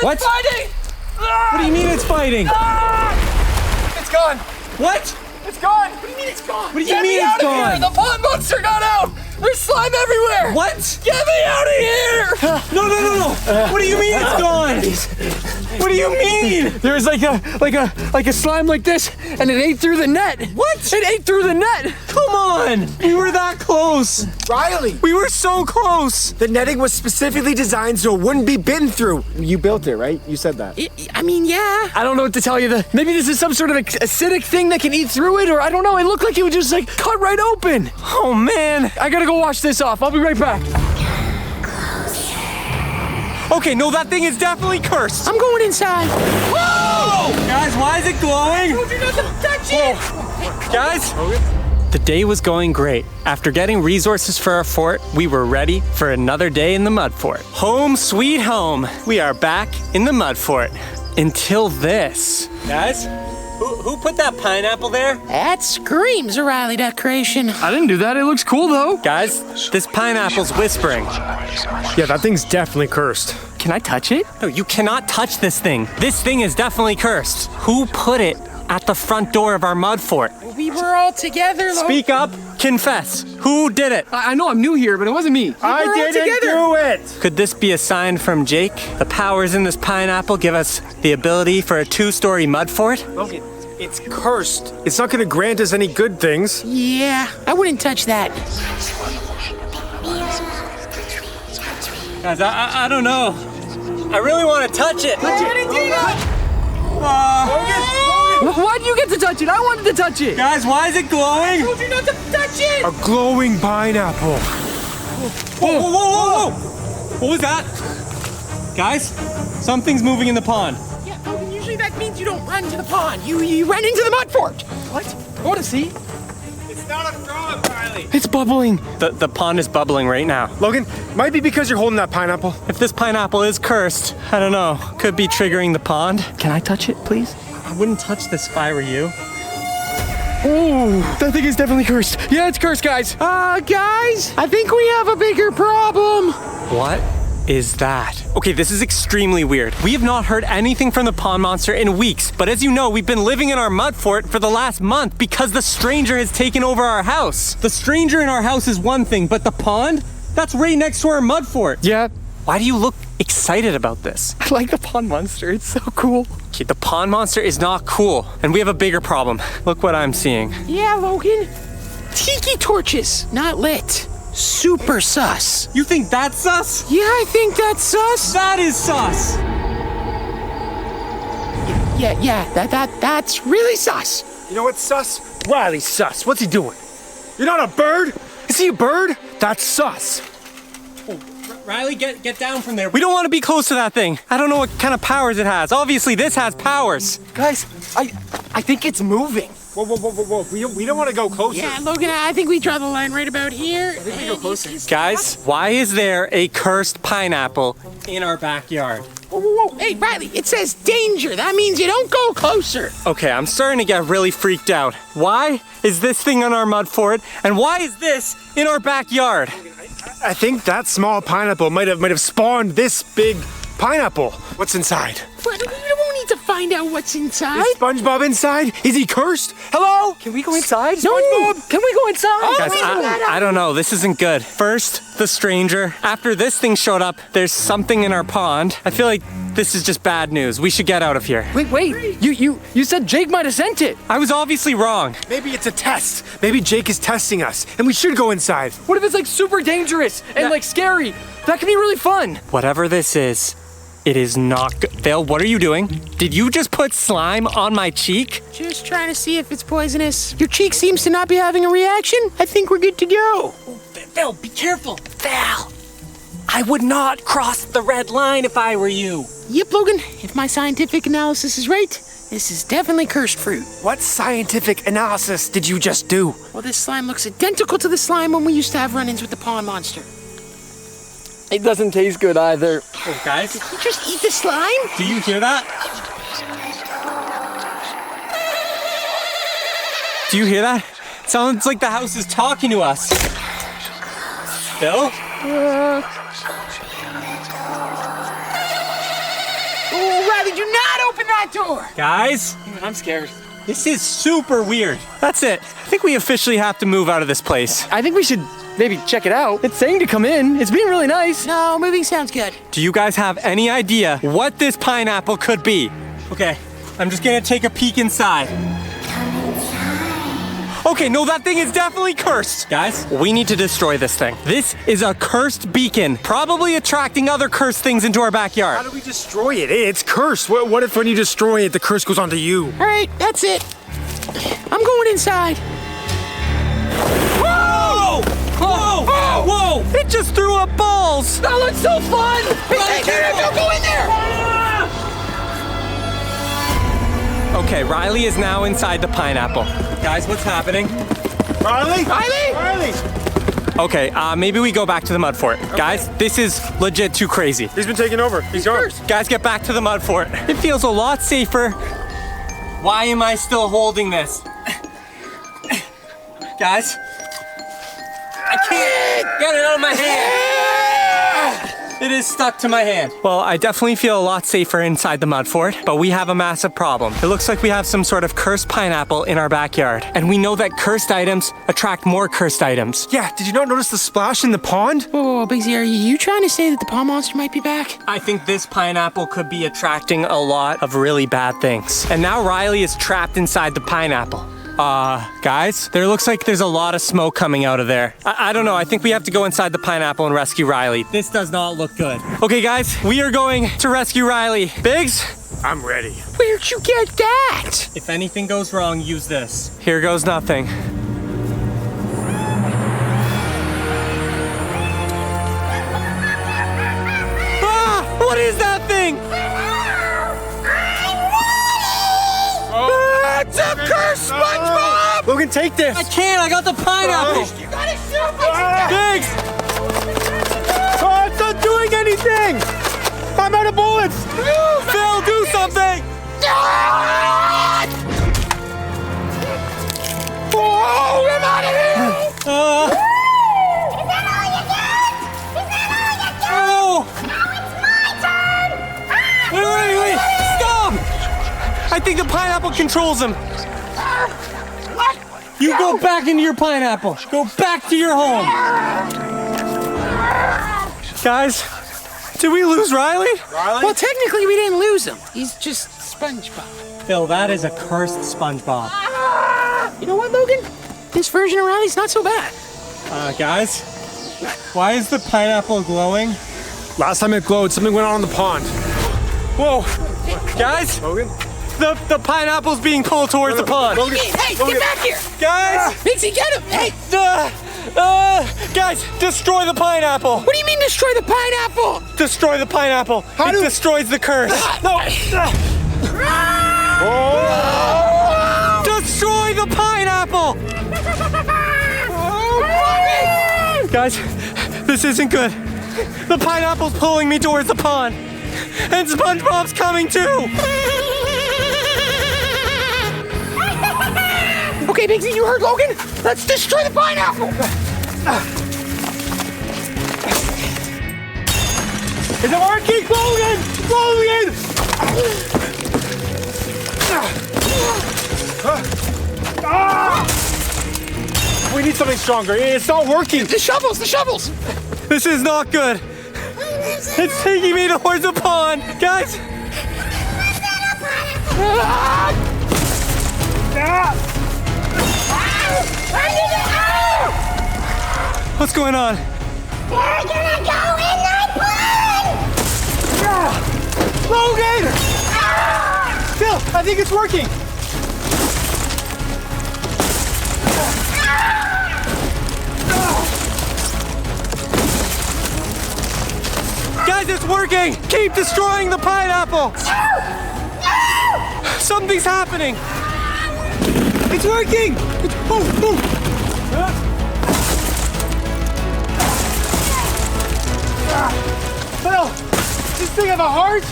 What? Fighting! What do you mean it's fighting? It's gone! What? It's gone. What do you mean it's gone? What do you mean it's gone? The pond monster got out. There's slime everywhere. What? Get me out of here. No. What do you mean it's gone? What do you mean? There's like a slime like this, and it ate through the net. What? It ate through the net. Come on. We were that close. Riley, We were so close. the netting was specifically designed so it wouldn't be bitten through. You built it, right? You said that. I mean, yeah. I don't know what to tell you. Maybe this is some sort of acidic thing that can eat through it, or I don't know. It looked like it would just like cut right open. Oh, man. I gotta go wash this off. I'll be right back. Okay, no, that thing is definitely cursed. I'm going inside. Whoa! Guys, why is it glowing? Touch it. Guys? The day was going great. After getting resources for our fort, we were ready for another day in the mud fort. Home sweet home. We are back in the mud fort. Until this. Guys, who put that pineapple there? That screams a Riley decoration. I didn't do that. It looks cool though. Guys, this pineapple's whispering. Yeah, that thing's definitely cursed. Can I touch it? No, you cannot touch this thing. This thing is definitely cursed. Who put it at the front door of our mud fort? We were all together. Speak up, confess. Who did it? I know I'm new here, but it wasn't me. I didn't do it. Could this be a sign from Jake? The powers in this pineapple give us the ability for a 2-story mud fort? Logan, it's cursed. It's not going to grant us any good things. Yeah, I wouldn't touch that. Guys, I don't know. I really want to touch it. Why do you get to touch it? I wanted to touch it. Guys, why is it glowing? You not to touch it. A glowing pineapple. Whoa. What was that? Guys, something's moving in the pond. Yeah, Logan, usually that means you don't run to the pond. You run into the mud fort. What? I want to see. It's not a frog, Riley. It's bubbling. The pond is bubbling right now. Logan, might be because you're holding that pineapple. If this pineapple is cursed, I don't know. Could be triggering the pond. Can I touch it, please? I wouldn't touch this if I were you. Oh, that thing is definitely cursed. Yeah, it's cursed, guys. Guys, I think we have a bigger problem. What is that? Okay, this is extremely weird. We have not heard anything from the pond monster in weeks, but as you know, we've been living in our mud fort for the last month because the stranger has taken over our house. The stranger in our house is one thing, but the pond? That's right next to our mud fort. Yeah. Why do you look excited about this? I like the pond monster. It's so cool. Okay, the pond monster is not cool, and we have a bigger problem. Look what I'm seeing. Yeah, Logan. Tiki torches, not lit. Super sus. You think that's sus? Yeah, I think that's sus. That is sus. Yeah, that's really sus. You know what's sus? Riley's sus. What's he doing? You're not a bird? Is he a bird? That's sus. Riley, get down from there. We don't want to be close to that thing. I don't know what kind of powers it has. Obviously, this has powers. Guys, I think it's moving. Whoa. We don't want to go closer. Yeah, Logan, I think we draw the line right about here. I think we go closer. Guys, why is there a cursed pineapple in our backyard? Whoa. Hey, Riley, it says danger. That means you don't go closer. Okay, I'm starting to get really freaked out. Why is this thing on our mud fort, and why is this in our backyard? I think that small pineapple might have spawned this big pineapple. What's inside? But we don't need to find out what's inside. Is SpongeBob inside? Is he cursed? Hello? Can we go inside? No. SpongeBob, can we go inside? Guys, I don't know. This isn't good. First, the stranger. After this thing showed up, there's something in our pond. I feel like this is just bad news. We should get out of here. Wait. You said Jake might have sent it. I was obviously wrong. Maybe it's a test. Maybe Jake is testing us, and we should go inside. What if it's like super dangerous and like scary? That could be really fun. Whatever this is, it is not good. Phil, what are you doing? Did you just put slime on my cheek? Just trying to see if it's poisonous. Your cheek seems to not be having a reaction. I think we're good to go. Phil, be careful. Phil, I would not cross the red line if I were you. Yep, Logan. If my scientific analysis is right, this is definitely cursed fruit. What scientific analysis did you just do? Well, this slime looks identical to the slime when we used to have run-ins with the pond monster. It doesn't taste good either. Oh, guys, Did you just eat the slime? do you hear that? Do you hear that? It sounds like the house is talking to us. Phil? Oh, Riley, do not open that door. Guys? I'm scared. This is super weird. That's it. I think we officially have to move out of this place. I think we should maybe check it out. It's saying to come in. It's being really nice. No, moving sounds good. Do you guys have any idea what this pineapple could be? Okay, I'm just gonna take a peek inside. Okay, no, that thing is definitely cursed. Guys, we need to destroy this thing. This is a cursed beacon, probably attracting other cursed things into our backyard. How do we destroy it? It's cursed. What if when you destroy it, the curse goes onto you? All right, that's it. I'm going inside. Whoa! Whoa! Whoa! Whoa! It just threw up balls! That looks so fun! Hey, don't go in there! Okay, Riley is now inside the pineapple. Guys, what's happening? Riley? Riley! Okay, maybe we go back to the mud fort. Okay. Guys, this is legit too crazy. He's been taken over. He's gone. Guys, get back to the mud fort. It feels a lot safer. Why am I still holding this? Guys, I can't get it out of my hand. It is stuck to my hand. Well, I definitely feel a lot safer inside the mud fort, but we have a massive problem. It looks like we have some sort of cursed pineapple in our backyard. And we know that cursed items attract more cursed items. Yeah, did you not notice the splash in the pond? Whoa, Bigsy, are you trying to say that the pond monster might be back? I think this pineapple could be attracting a lot of really bad things. And now Riley is trapped inside the pineapple. Guys, there looks like there's a lot of smoke coming out of there. I don't know, I think we have to go inside the pineapple and rescue Riley. This does not look good. Okay, guys, we are going to rescue Riley. Biggs? I'm ready. Where'd you get that? If anything goes wrong, use this. Here goes nothing. Ah! What is that thing? It's a cursed SpongeBob! Logan, take this. I can't, I got the pineapple. You gotta shoot Biggs! Oh, it's not doing anything. I'm out of bullets. Phil, do something! Oh, I'm out of here! Is that all you got? Oh! Now it's my turn! Wait! Stop! I think the pineapple controls him. What? You go back into your pineapple. Go back to your home. Guys, did we lose Riley? Well, technically we didn't lose him. He's just SpongeBob. Phil, that is a cursed SpongeBob. You know what, Logan? This version of Riley's not so bad. Guys, why is the pineapple glowing? Last time it glowed, something went on in the pond. Whoa, guys, Logan? the pineapple's being pulled towards the pond. Logan, Hey, get back here! Guys, Bigsy, get him! Hey! guys, destroy the pineapple. What do you mean destroy the pineapple? Destroy the pineapple. It destroys the curse. No! Destroy the pineapple! Guys, this isn't good. The pineapple's pulling me towards the pond. And SpongeBob's coming too! Okay, Bigsy, you heard Logan? Let's destroy the pineapple! Is it working? Logan! Logan! We need something stronger. It's not working. The shovels! This is not good. It's taking me towards the pond. Guys! What's going on? We're gonna go in the pond! Logan! Phil, I think it's working. Guys, it's working! Keep destroying the pineapple! Something's happening! It's working. Phil, does this thing have a heart?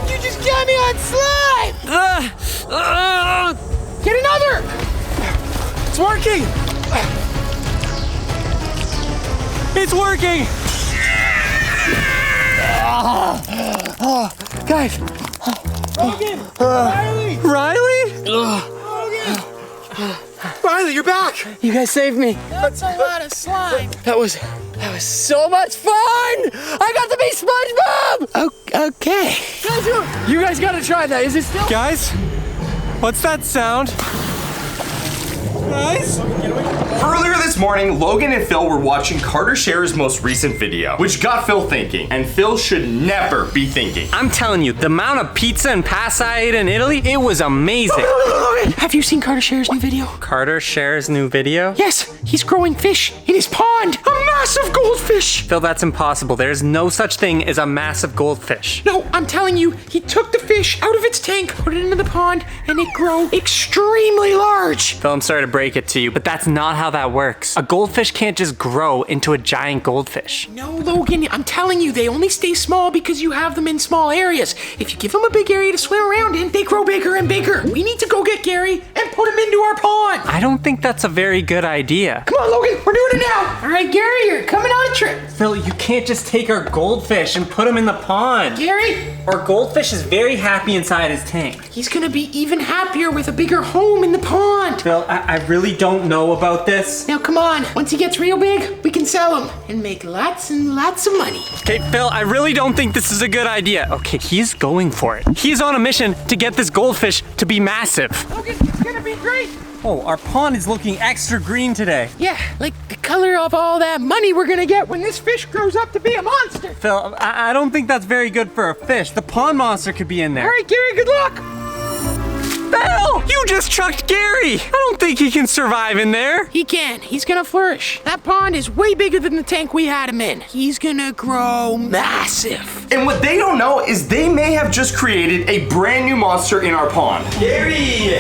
You just got me on slime! Get another! It's working. It's working! Guys. Logan! Riley! Riley? Riley, you're back! You guys saved me. That's a lot of slime. That was so much fun! I got to be SpongeBob! Okay. You guys gotta try that. Is it still? Guys, what's that sound? Guys? Earlier this morning, Logan and Phil were watching Carter Scherer's most recent video, which got Phil thinking, and Phil should never be thinking. I'm telling you, the amount of pizza and pasta I ate in Italy, it was amazing. Have you seen Carter Scherer's new video? Carter shares new video? Yes, he's growing fish in his pond. A massive goldfish. Phil, that's impossible. There's no such thing as a massive goldfish. No, I'm telling you, he took the fish out of its tank, put it into the pond, and it grew extremely large. Phil, I'm sorry to break it to you, but that's not how that works. A goldfish can't just grow into a giant goldfish. No, Logan, I'm telling you, they only stay small because you have them in small areas. If you give them a big area to swim around in, they grow bigger and bigger. We need to go get Gary and put him into our pond. I don't think that's a very good idea. Come on, Logan, we're doing it now. All right, Gary, you're coming on a trip. Phil, you can't just take our goldfish and put him in the pond. Gary? Our goldfish is very happy inside his tank. He's gonna be even happier with a bigger home in the pond. Phil, I really don't know about this. Now, come on. Once he gets real big, we can sell him and make lots and lots of money. Okay, Phil, I really don't think this is a good idea. Okay, he's going for it. He's on a mission to get this goldfish to be massive. Logan, it's gonna be great. Oh, our pond is looking extra green today. Yeah, like the color of all that money we're gonna get when this fish grows up to be a monster. Phil, I don't think that's very good for a fish. The pond monster could be in there. All right, Gary, good luck. Phil, you just chucked Gary. I don't think he can survive in there. He can. He's gonna flourish. That pond is way bigger than the tank we had him in. He's gonna grow massive. And what they don't know is they may have just created a brand new monster in our pond. Gary!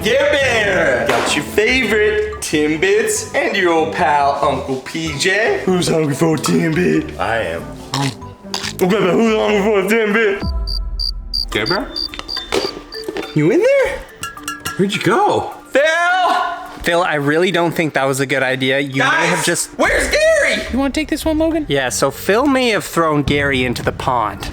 Bear! Got your favorite Timbits and your old pal Uncle PJ. Who's hungry for a Timbit? I am. Okay, but who's hungry for a Timbit? Gary Bear? You in there? Where'd you go? Phil, I really don't think that was a good idea. You may have just... Where's Gary? You wanna take this one, Logan? Yeah, so Phil may have thrown Gary into the pond.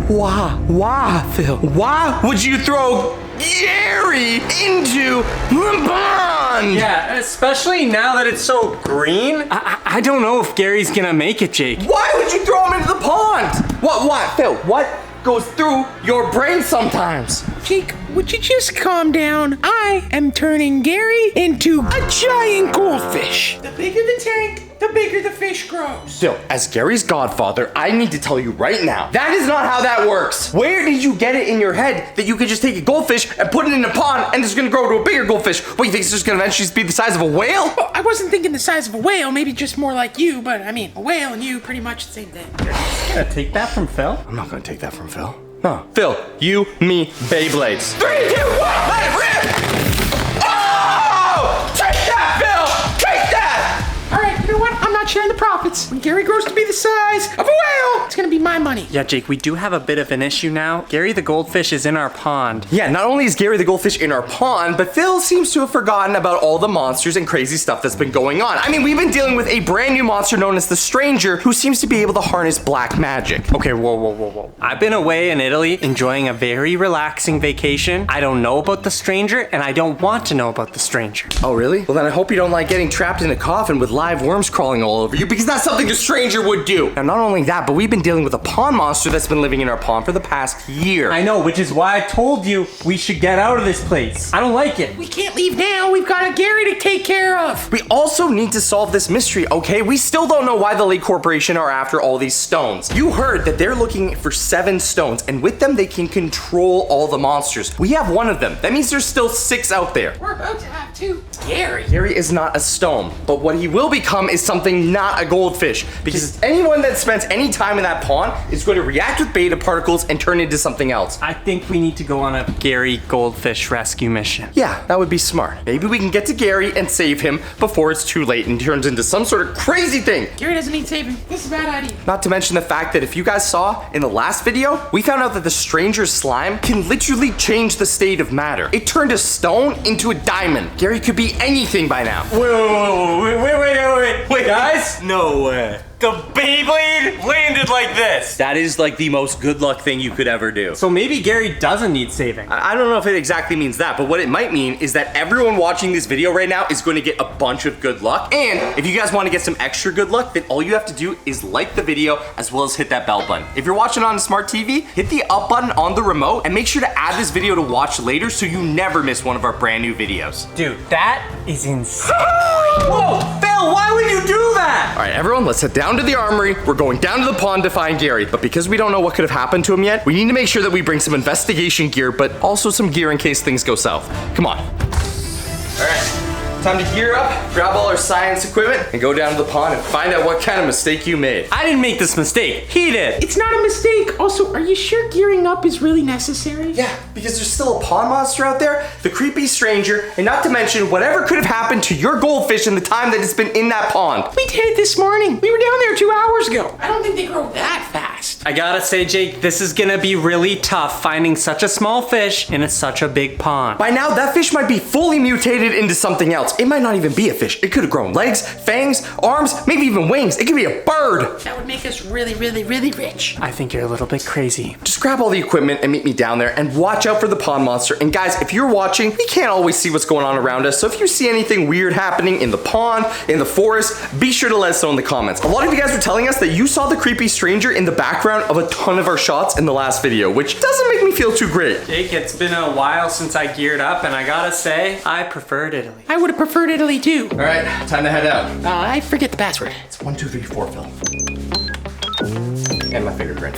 Why, Phil? Why would you throw Gary into the pond? Yeah, especially now that it's so green. I don't know if Gary's gonna make it, Jake. Why would you throw him into the pond? What, Phil? What goes through your brain sometimes? Jake, would you just calm down? I am turning Gary into a giant goldfish. The bigger the tank, the bigger the fish grows. Phil, as Gary's godfather, I need to tell you right now, that is not how that works. Where did you get it in your head that you could just take a goldfish and put it in a pond and it's gonna grow to a bigger goldfish? What, you think it's just gonna eventually be the size of a whale? Well, I wasn't thinking the size of a whale, maybe just more like you, but I mean, a whale and you, pretty much the same thing. Gonna take that from Phil? I'm not gonna take that from Phil. No. Phil, you, me, Beyblades. 3, 2, 1, let it rip! Oh! Take that, Phil! Take that! All right, you know what? I'm not sharing the profits. When Gary grows to be the size of a whale, it's gonna be my money. Yeah, Jake, we do have a bit of an issue now. Gary the goldfish is in our pond. Yeah, not only is Gary the goldfish in our pond, but Phil seems to have forgotten about all the monsters and crazy stuff that's been going on. I mean, we've been dealing with a brand new monster known as the Stranger, who seems to be able to harness black magic. Okay, whoa. I've been away in Italy enjoying a very relaxing vacation. I don't know about the Stranger, and I don't want to know about the Stranger. Oh, really? Well, then I hope you don't like getting trapped in a coffin with live worms crawling all over you, because that's something the Stranger would do. Now, not only that, but we've been dealing with a pond monster that's been living in our pond for the past year. I know, which is why I told you we should get out of this place. I don't like it. We can't leave now. We've got a Gary to take care of. We also need to solve this mystery, okay? We still don't know why the Lake Corporation are after all these stones. You heard that they're looking for 7 stones, and with them, they can control all the monsters. We have 1 of them. That means there's still 6 out there. We're about to have 2. Gary. Gary is not a stone, but what he will become is something not a goldfish, because anyone that spends any time in that pond is going to react with beta particles and turn into something else. I think we need to go on a Gary goldfish rescue mission. Yeah, that would be smart. Maybe we can get to Gary and save him before it's too late and turns into some sort of crazy thing. Gary doesn't need saving. This is a bad idea. Not to mention the fact that if you guys saw in the last video, we found out that the Stranger's slime can literally change the state of matter. It turned a stone into a diamond. Gary could be anything by now. Wait, guys? No way. The Beyblade landed like this. That is like the most good luck thing you could ever do. So maybe Gary doesn't need saving. I don't know if it exactly means that, but what it might mean is that everyone watching this video right now is going to get a bunch of good luck. And if you guys want to get some extra good luck, then all you have to do is like the video as well as hit that bell button. If you're watching on a smart TV, hit the up button on the remote and make sure to add this video to watch later so you never miss one of our brand new videos. Dude, that is insane. Whoa, Phil, why would you do that? All right, everyone, let's head down to the armory. We're going down to the pond to find Gary, but because we don't know what could have happened to him yet, we need to make sure that we bring some investigation gear, but also some gear in case things go south. Come on. All right. Time to gear up, grab all our science equipment, and go down to the pond and find out what kind of mistake you made. I didn't make this mistake. He did. It's not a mistake. Also, are you sure gearing up is really necessary? Yeah, because there's still a pond monster out there, the creepy stranger, and not to mention whatever could have happened to your goldfish in the time that it's been in that pond. We did it this morning. We were down there 2 hours ago. I don't think they grow that fast. I gotta say, Jake, this is gonna be really tough finding such a small fish in such a big pond. By now, that fish might be fully mutated into something else. It might not even be a fish. It could have grown legs, fangs, arms, maybe even wings. It could be a bird. That would make us really, really, really rich. I think you're a little bit crazy. Just grab all the equipment and meet me down there and watch out for the pond monster. And guys, if you're watching, we can't always see what's going on around us. So if you see anything weird happening in the pond, in the forest, be sure to let us know in the comments. A lot of you guys were telling us that you saw the creepy stranger in the background of a ton of our shots in the last video, which doesn't make me feel too great. Jake, it's been a while since I geared up, and I gotta say, I preferred Italy. I would have preferred Italy too. All right, time to head out. I forget the password. It's 1, 2, 3, 4, Phil. And my fingerprint.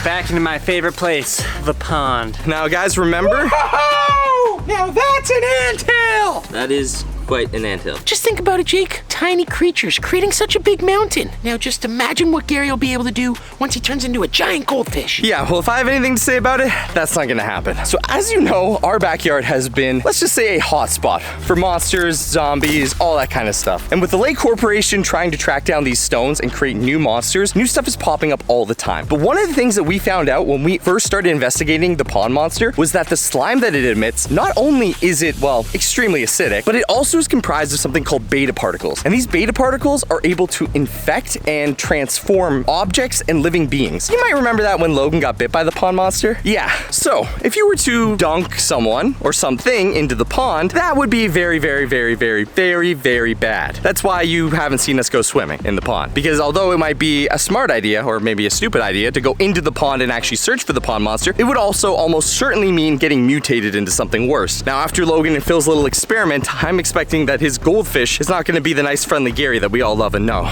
Back into my favorite place, the pond. Now, guys, remember? Whoa! Now that's an anthill! That is quite an anthill. Just think about it, Jake. Tiny creatures creating such a big mountain. Now just imagine what Gary will be able to do once he turns into a giant goldfish. Yeah, well, if I have anything to say about it, that's not gonna happen. So as you know, our backyard has been, let's just say, a hotspot for monsters, zombies, all that kind of stuff. And with the Lake Corporation trying to track down these stones and create new monsters, new stuff is popping up all the time. But one of the things that we found out when we first started investigating the pond monster was that the slime that it emits, not only is it, well, extremely acidic, but it also is comprised of something called beta particles. And these beta particles are able to infect and transform objects and living beings. You might remember that when Logan got bit by the pond monster. Yeah, so if you were to dunk someone or something into the pond, that would be very, very, very, very, very, very bad. That's why you haven't seen us go swimming in the pond. Because although it might be a smart idea or maybe a stupid idea to go into the pond and actually search for the pond monster, it would also almost certainly mean getting mutated into something worse. Now, after Logan and Phil's little experiment, I'm expecting that his goldfish is not going to be the nice friendly Gary that we all love and know.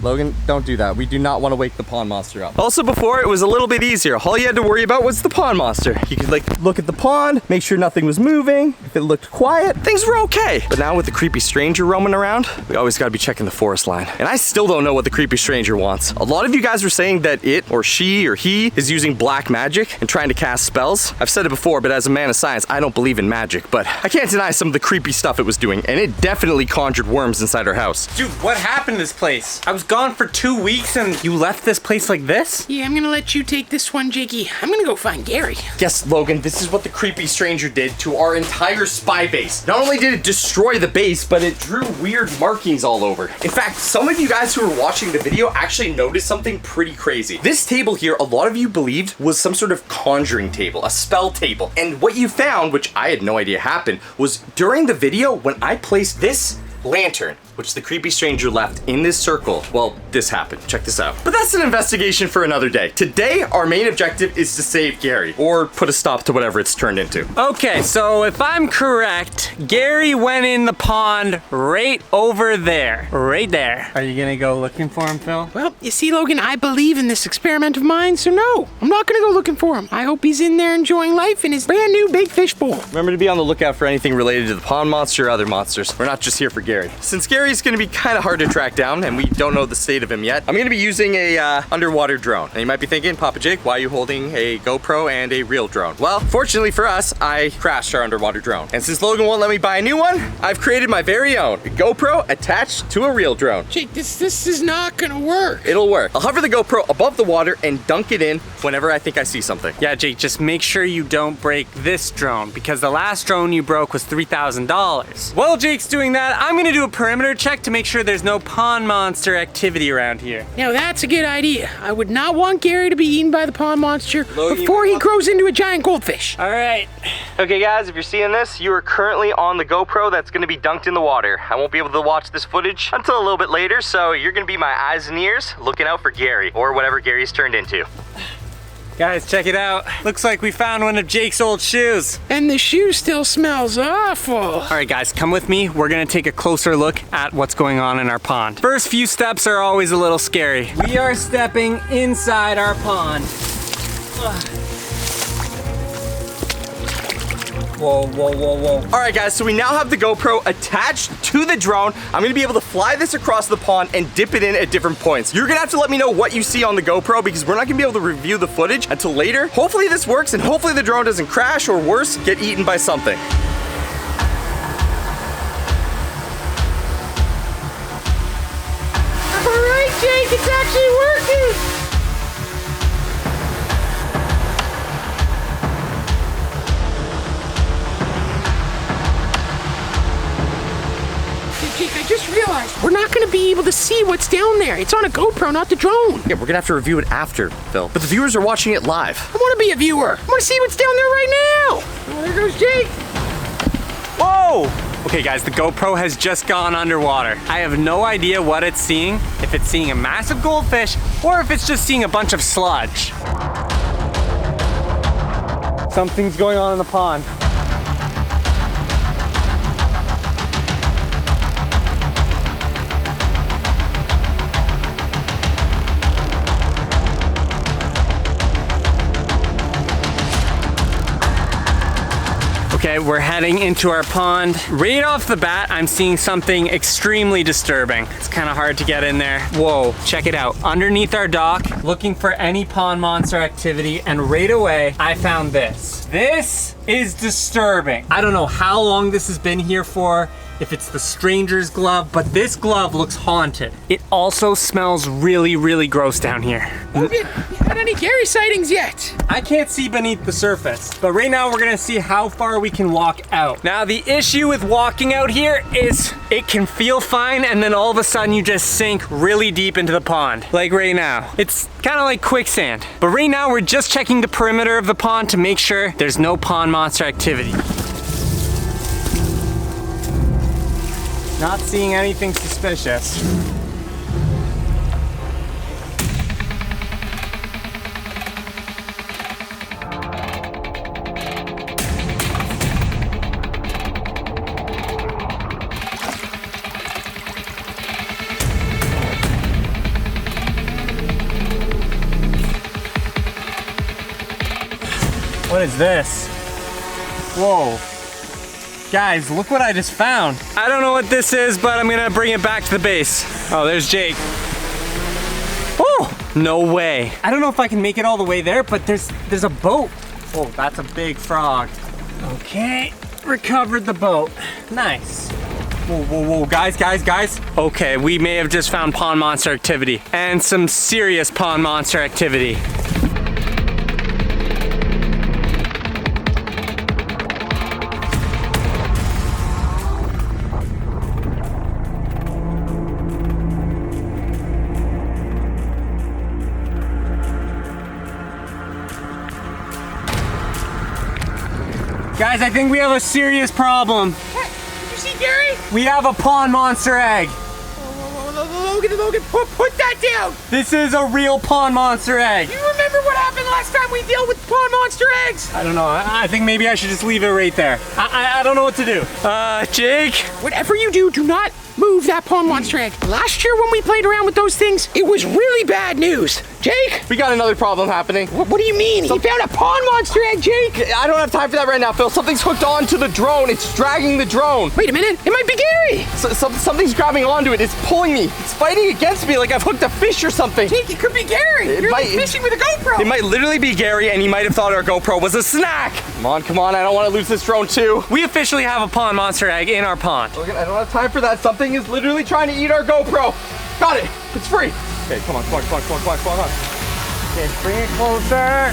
Logan, don't do that. We do not want to wake the pond monster up. Also, before, it was a little bit easier. All you had to worry about was the pond monster. You could like look at the pond, make sure nothing was moving. If it looked quiet, things were okay. But now with the creepy stranger roaming around, we always got to be checking the forest line. And I still don't know what the creepy stranger wants. A lot of you guys were saying that it or she or he is using black magic and trying to cast spells. I've said it before, but as a man of science, I don't believe in magic. But I can't deny some of the creepy stuff it was doing, and it definitely conjured worms inside our house. Dude, what happened to this place? I was gone for 2 weeks and you left this place like this? Yeah, I'm gonna let you take this one, Jakey. I'm gonna go find Gary. Yes, Logan, this is what the creepy stranger did to our entire spy base. Not only did it destroy the base, but it drew weird markings all over. In fact, some of you guys who were watching the video actually noticed something pretty crazy. This table here, a lot of you believed was some sort of conjuring table, a spell table. And what you found, which I had no idea happened, was during the video when I placed this lantern, which the creepy stranger left in this circle, well, this happened. Check this out. But that's an investigation for another day. Today, our main objective is to save Gary, or put a stop to whatever it's turned into. Okay, so if I'm correct, Gary went in the pond right over there. Right there. Are you gonna go looking for him, Phil? Well, you see, Logan, I believe in this experiment of mine, so no, I'm not gonna go looking for him. I hope he's in there enjoying life in his brand new big fish bowl. Remember to be on the lookout for anything related to the pond monster or other monsters. We're not just here for Gary. Since Gary Gary's gonna be kind of hard to track down, and we don't know the state of him yet. I'm gonna be using a underwater drone. And you might be thinking, Papa Jake, why are you holding a GoPro and a real drone? Well, fortunately for us, I crashed our underwater drone. And since Logan won't let me buy a new one, I've created my very own GoPro attached to a real drone. Jake, this is not gonna work. It'll work. I'll hover the GoPro above the water and dunk it in whenever I think I see something. Yeah, Jake, just make sure you don't break this drone because the last drone you broke was $3,000. While Jake's doing that, I'm gonna do a perimeter check to make sure there's no pond monster activity around here. Now that's a good idea. I would not want Gary to be eaten by the pond monster before he grows into a giant goldfish. All right. Okay guys, if you're seeing this, you are currently on the GoPro that's gonna be dunked in the water. I won't be able to watch this footage until a little bit later, so you're gonna be my eyes and ears looking out for Gary, or whatever Gary's turned into. Guys, check it out. Looks like we found one of Jake's old shoes. And the shoe still smells awful. All right, guys, come with me. We're gonna take a closer look at what's going on in our pond. First few steps are always a little scary. We are stepping inside our pond. Whoa, whoa, whoa, whoa. All right guys, so we now have the GoPro attached to the drone. I'm gonna be able to fly this across the pond and dip it in at different points. You're gonna have to let me know what you see on the GoPro because we're not gonna be able to review the footage until later. Hopefully this works and hopefully the drone doesn't crash or worse, get eaten by something. All right, Jake, it's actually working. Jake, I just realized we're not going to be able to see what's down there. It's on a GoPro, not the drone. Yeah, we're gonna have to review it after, Phil. But the viewers are watching it live. I want to be a viewer. I want to see what's down there right now. Oh, there goes Jake. Whoa! Okay guys, the GoPro has just gone underwater. I have no idea what it's seeing, if it's seeing a massive goldfish or if it's just seeing a bunch of sludge. Something's going on in the pond. Okay, we're heading into our pond. Right off the bat, I'm seeing something extremely disturbing. It's kind of hard to get in there. Whoa, check it out. Underneath our dock, looking for any pond monster activity, and right away, I found this. This is disturbing. I don't know how long this has been here for, if it's the stranger's glove, but this glove looks haunted. It also smells really, really gross down here. Logan, you had any Gary sightings yet? I can't see beneath the surface, but right now we're gonna see how far we can walk out. Now the issue with walking out here is it can feel fine and then all of a sudden you just sink really deep into the pond, like right now. It's kind of like quicksand. But right now we're just checking the perimeter of the pond to make sure there's no pond monster activity. Not seeing anything suspicious. What is this? Whoa. Guys, look what I just found. I don't know what this is, but I'm gonna bring it back to the base. Oh, there's Jake. Oh, no way. I don't know if I can make it all the way there, but there's a boat. Oh, that's a big frog. Okay, recovered the boat. Nice. Whoa, whoa, whoa, guys. Okay, we may have just found pond monster activity and some serious pond monster activity. Guys, I think we have a serious problem. What? Did you see Gary? We have a pond monster egg. Logan, put that down. This is a real pond monster egg. You remember what happened last time time we dealt with pond monster eggs. I don't know. I think maybe I should just leave it right there. I don't know what to do. Jake? Whatever you do, do not move that pond monster egg. Last year when we played around with those things, it was really bad news. Jake? We got another problem happening. What do you mean? He found a pond monster egg, Jake. I don't have time for that right now, Phil. Something's hooked onto the drone. It's dragging the drone. Wait a minute. It might be Gary. Something's grabbing onto it. It's pulling me. It's fighting against me like I've hooked a fish or something. Jake, it could be Gary. You're like fishing with a GoPro. It might literally be Gary, and he might have thought our GoPro was a snack. Come on. I don't want to lose this drone too. We officially have a pond monster egg in our pond. Logan, I don't have time for that. Something is literally trying to eat our GoPro. Got it. It's free. Okay, come on. Okay, bring it closer.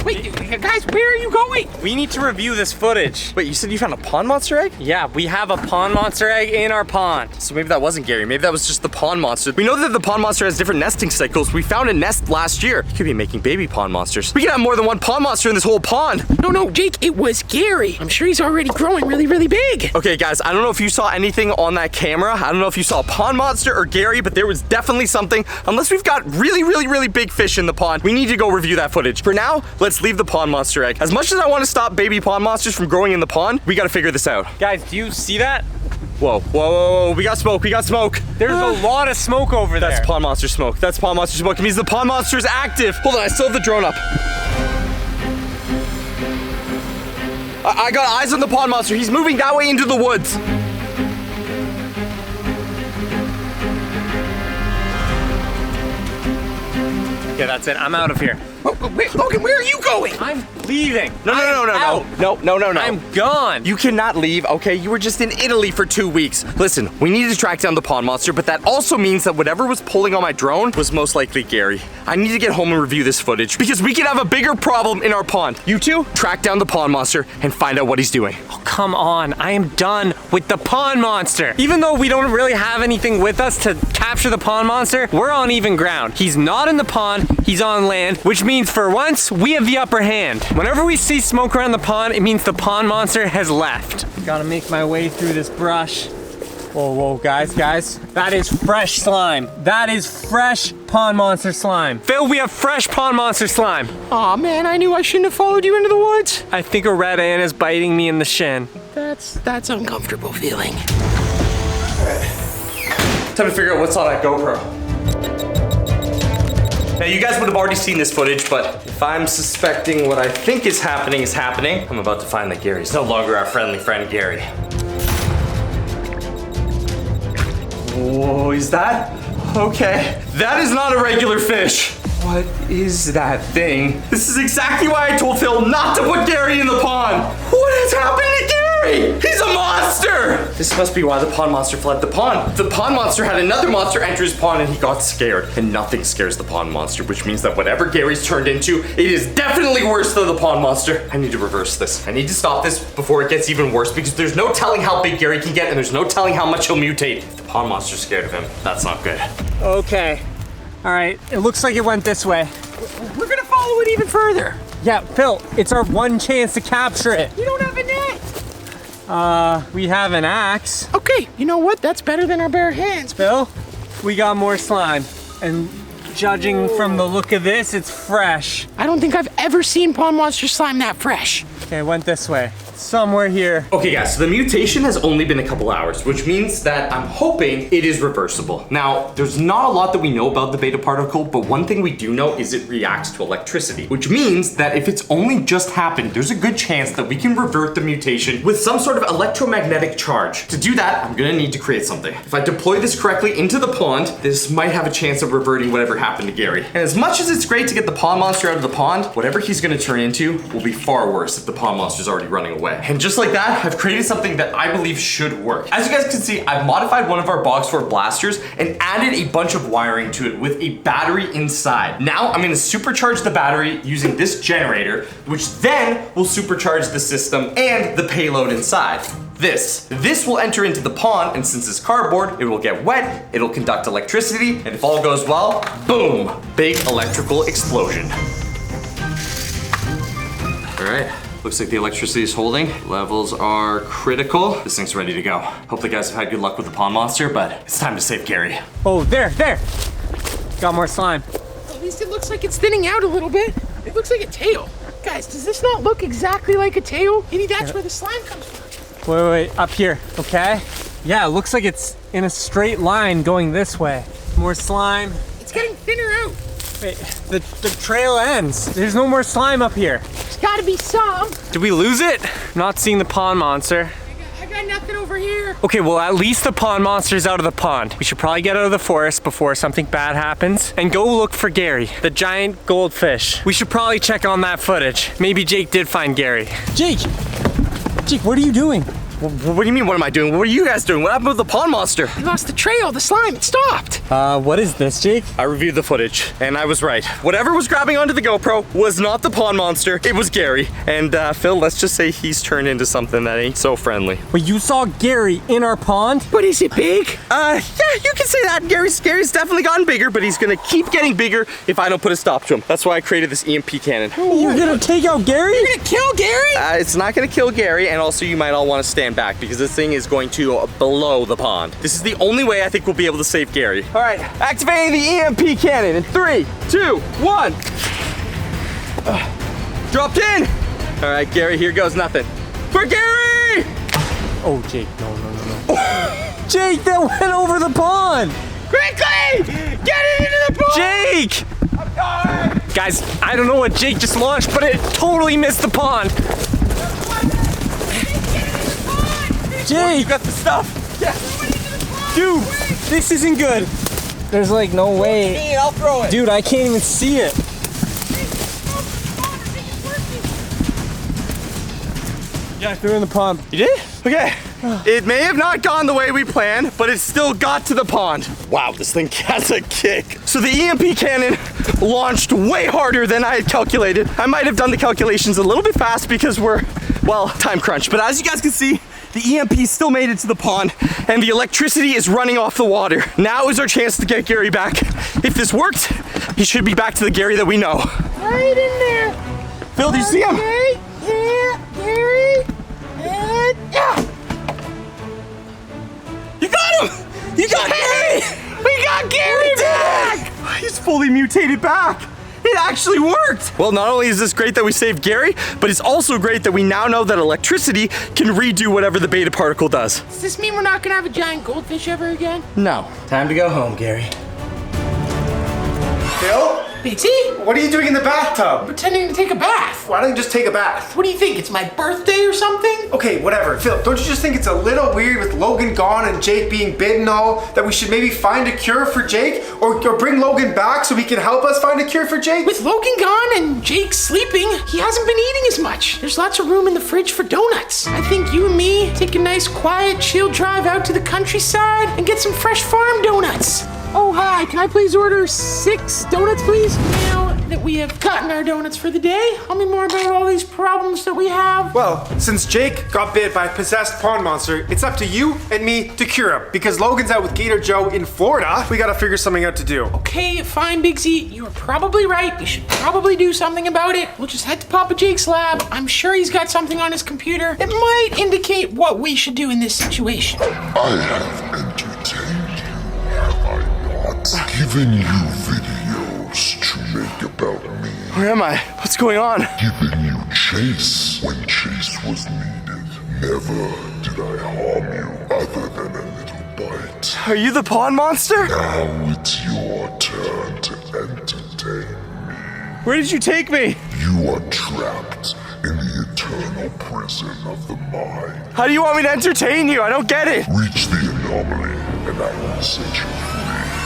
Wait, guys, where are you going? We need to review this footage. Wait, you said you found a pond monster egg? Yeah, we have a pond monster egg in our pond. So maybe that wasn't Gary. Maybe that was just the pond monster. We know that the pond monster has different nesting cycles. We found a nest last year. He could be making baby pond monsters. We could have more than one pond monster in this whole pond. No, Jake, it was Gary. I'm sure he's already growing really, really big. Okay, guys, I don't know if you saw anything on that camera. I don't know if you saw a pond monster or Gary, but there was definitely something. Unless we've got really, really, really big fish in the pond, we need to go review that footage. For now, let's leave the pond monster egg. As much as I want to stop baby pond monsters from growing in the pond, we got to figure this out. Guys, do you see that? Whoa. We got smoke. There's a lot of smoke over there. That's pond monster smoke. It means the pond monster is active. Hold on, I still have the drone up. I got eyes on the pond monster. He's moving that way into the woods. Okay, that's it. I'm out of here. Wait, Logan, where are you going? I'm leaving. No. I'm gone. You cannot leave, okay? You were just in Italy for 2 weeks. Listen, we need to track down the pond monster, but that also means that whatever was pulling on my drone was most likely Gary. I need to get home and review this footage because we could have a bigger problem in our pond. You two, track down the pond monster and find out what he's doing. Oh, come on. I am done with the pond monster. Even though we don't really have anything with us to capture the pond monster, we're on even ground. He's not in the pond, he's on land, which means for once, we have the upper hand. Whenever we see smoke around the pond, it means the pond monster has left. Gotta make my way through this brush. Whoa, guys. That is fresh slime. That is fresh pond monster slime. Phil, we have fresh pond monster slime. Aw, man, I knew I shouldn't have followed you into the woods. I think a red ant is biting me in the shin. That's uncomfortable feeling. Time to figure out what's on that GoPro. Now, you guys would have already seen this footage, but if I'm suspecting what I think is happening, I'm about to find that Gary's no longer our friendly friend, Gary. Whoa, is that? Okay. That is not a regular fish. What is that thing? This is exactly why I told Phil not to put Gary in the pond. What has happened to Gary? He's a monster! This must be why the pond monster fled the pond. The pond monster had another monster enter his pond and he got scared. And nothing scares the pond monster, which means that whatever Gary's turned into, it is definitely worse than the pond monster. I need to reverse this. I need to stop this before it gets even worse because there's no telling how big Gary can get and there's no telling how much he'll mutate. If the pond monster's scared of him, that's not good. Okay. All right, it looks like it went this way. We're gonna follow it even further. Yeah, Phil, it's our one chance to capture it. You don't have a net. We have an axe. Okay, you know what? That's better than our bare hands. Phil, we got more slime. And judging from the look of this, it's fresh. I don't think I've ever seen pond monster slime that fresh. Okay, it went this way. Somewhere here. Okay guys, so the mutation has only been a couple hours, which means that I'm hoping it is reversible. Now, there's not a lot that we know about the beta particle, but one thing we do know is it reacts to electricity, which means that if it's only just happened, there's a good chance that we can revert the mutation with some sort of electromagnetic charge. To do that, I'm gonna need to create something. If I deploy this correctly into the pond, this might have a chance of reverting whatever happened to Gary. And as much as it's great to get the pond monster out of the pond, whatever he's gonna turn into will be far worse if the pond monster's already running away. And just like that, I've created something that I believe should work. As you guys can see, I've modified one of our box fort blasters and added a bunch of wiring to it with a battery inside. Now I'm gonna supercharge the battery using this generator, which then will supercharge the system and the payload inside. This will enter into the pond, and since it's cardboard, it will get wet, it'll conduct electricity, and if all goes well, boom, big electrical explosion. All right. Looks like the electricity is holding. Levels are critical. This thing's ready to go. Hope the guys have had good luck with the pond monster, but it's time to save Gary. Oh, there. Got more slime. At least it looks like it's thinning out a little bit. It looks like a tail. Guys, does this not look exactly like a tail? Maybe that's where the slime comes from. Wait, up here, okay? Yeah, it looks like it's in a straight line going this way. More slime. It's getting thinner out. Wait, the trail ends. There's no more slime up here. There's gotta be some. Did we lose it? Not seeing the pond monster. I got nothing over here. Okay, well, at least the pond monster's out of the pond. We should probably get out of the forest before something bad happens and go look for Gary, the giant goldfish. We should probably check on that footage. Maybe Jake did find Gary. Jake, what are you doing? What do you mean, what am I doing? What are you guys doing? What happened with the pond monster? We lost the trail, the slime, it stopped. What is this, Jake? I reviewed the footage, and I was right. Whatever was grabbing onto the GoPro was not the pond monster, it was Gary. And Phil, let's just say he's turned into something that ain't so friendly. Wait, you saw Gary in our pond? But is it big? Yeah, you can say that. Gary's definitely gotten bigger, but he's gonna keep getting bigger if I don't put a stop to him. That's why I created this EMP cannon. You're gonna take out Gary? You're gonna kill Gary? It's not gonna kill Gary, and also you might all wanna stand back because this thing is going to blow the pond. This is the only way I think we'll be able to save Gary. All right, activating the EMP cannon in 3, 2, 1. Dropped in. All right, Gary, here goes nothing. For Gary! Oh, Jake, no. Jake, that went over the pond! Quickly! Get it into the pond! Jake! Guys, I don't know what Jake just launched, but it totally missed the pond. Jake! You got the stuff. Yeah. Dude, this isn't good. There's like no way. Me, I'll throw it. Dude, I can't even see it. Yeah, I threw it in the pond. You did? Okay. It may have not gone the way we planned, but it still got to the pond. Wow, this thing has a kick. So the EMP cannon launched way harder than I had calculated. I might have done the calculations a little bit fast because we're, well, time crunch. But as you guys can see, the EMP still made it to the pond and the electricity is running off the water. Now is our chance to get Gary back. If this worked, he should be back to the Gary that we know. Right in there. Phil, did you see him? Okay. Yeah, Gary. And yeah. You got him! You got Gary! We got Gary back! He's fully mutated back. It actually worked! Well, not only is this great that we saved Gary, but it's also great that we now know that electricity can redo whatever the beta particle does. Does this mean we're not gonna have a giant goldfish ever again? No. Time to go home, Gary. Phil? Bigsy? What are you doing in the bathtub? Pretending to take a bath. Why don't you just take a bath? What do you think? It's my birthday or something? Okay, whatever. Phil, don't you just think it's a little weird with Logan gone and Jake being bitten and all, that we should maybe find a cure for Jake? Or bring Logan back so he can help us find a cure for Jake? With Logan gone and Jake sleeping, he hasn't been eating as much. There's lots of room in the fridge for donuts. I think you and me take a nice, quiet, chill drive out to the countryside and get some fresh farm donuts. Oh, hi. Can I please order 6 donuts, please? Now that we have gotten our donuts for the day, tell me more about all these problems that we have. Well, since Jake got bit by a possessed pond monster, it's up to you and me to cure him. Because Logan's out with Gator Joe in Florida, we gotta figure something out to do. Okay, fine, Bigsy. You are probably right. We should probably do something about it. We'll just head to Papa Jake's lab. I'm sure he's got something on his computer that might indicate what we should do in this situation. I have entertained you, have I not? Given you videos to make about me. Where am I? What's going on? Given you chase when chase was needed. Never did I harm you other than a little bite. Are you the pond monster? Now it's your turn to entertain me. Where did you take me? You are trapped in the eternal prison of the mind. How do you want me to entertain you? I don't get it. Reach the anomaly and I will set you free.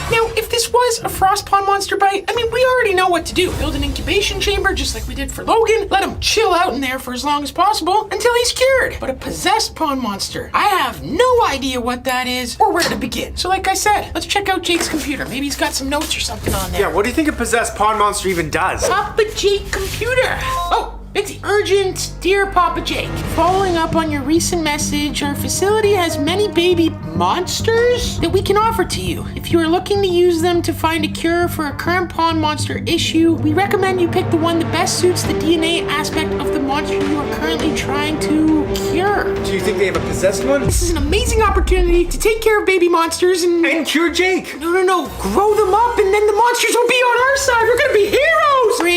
Now, if this was a frost pond monster bite, I mean, we already know what to do. Build an incubation chamber just like we did for Logan. Let him chill out in there for as long as possible until he's cured. But a possessed pond monster, I have no idea what that is or where to begin. So like I said, let's check out Jake's computer. Maybe he's got some notes or something on there. Yeah, what do you think a possessed pond monster even does? Papa Jake computer. Oh. Bigsy. Urgent, dear Papa Jake. Following up on your recent message, our facility has many baby monsters that we can offer to you. If you are looking to use them to find a cure for a current pond monster issue, we recommend you pick the one that best suits the DNA aspect of the monster you are currently trying to cure. Do you think they have a possessed one? This is an amazing opportunity to take care of baby monsters and cure Jake. No. Grow them up and then the monsters will be on our side. We're gonna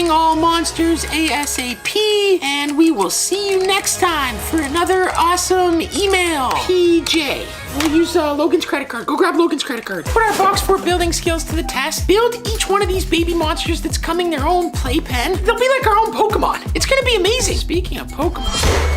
killing all monsters ASAP, and we will see you next time for another awesome email. PJ. We'll use Logan's credit card. Go grab Logan's credit card. Put our box fort building skills to the test. Build each one of these baby monsters that's coming their own playpen. They'll be like our own Pokemon. It's gonna be amazing. Speaking of Pokemon.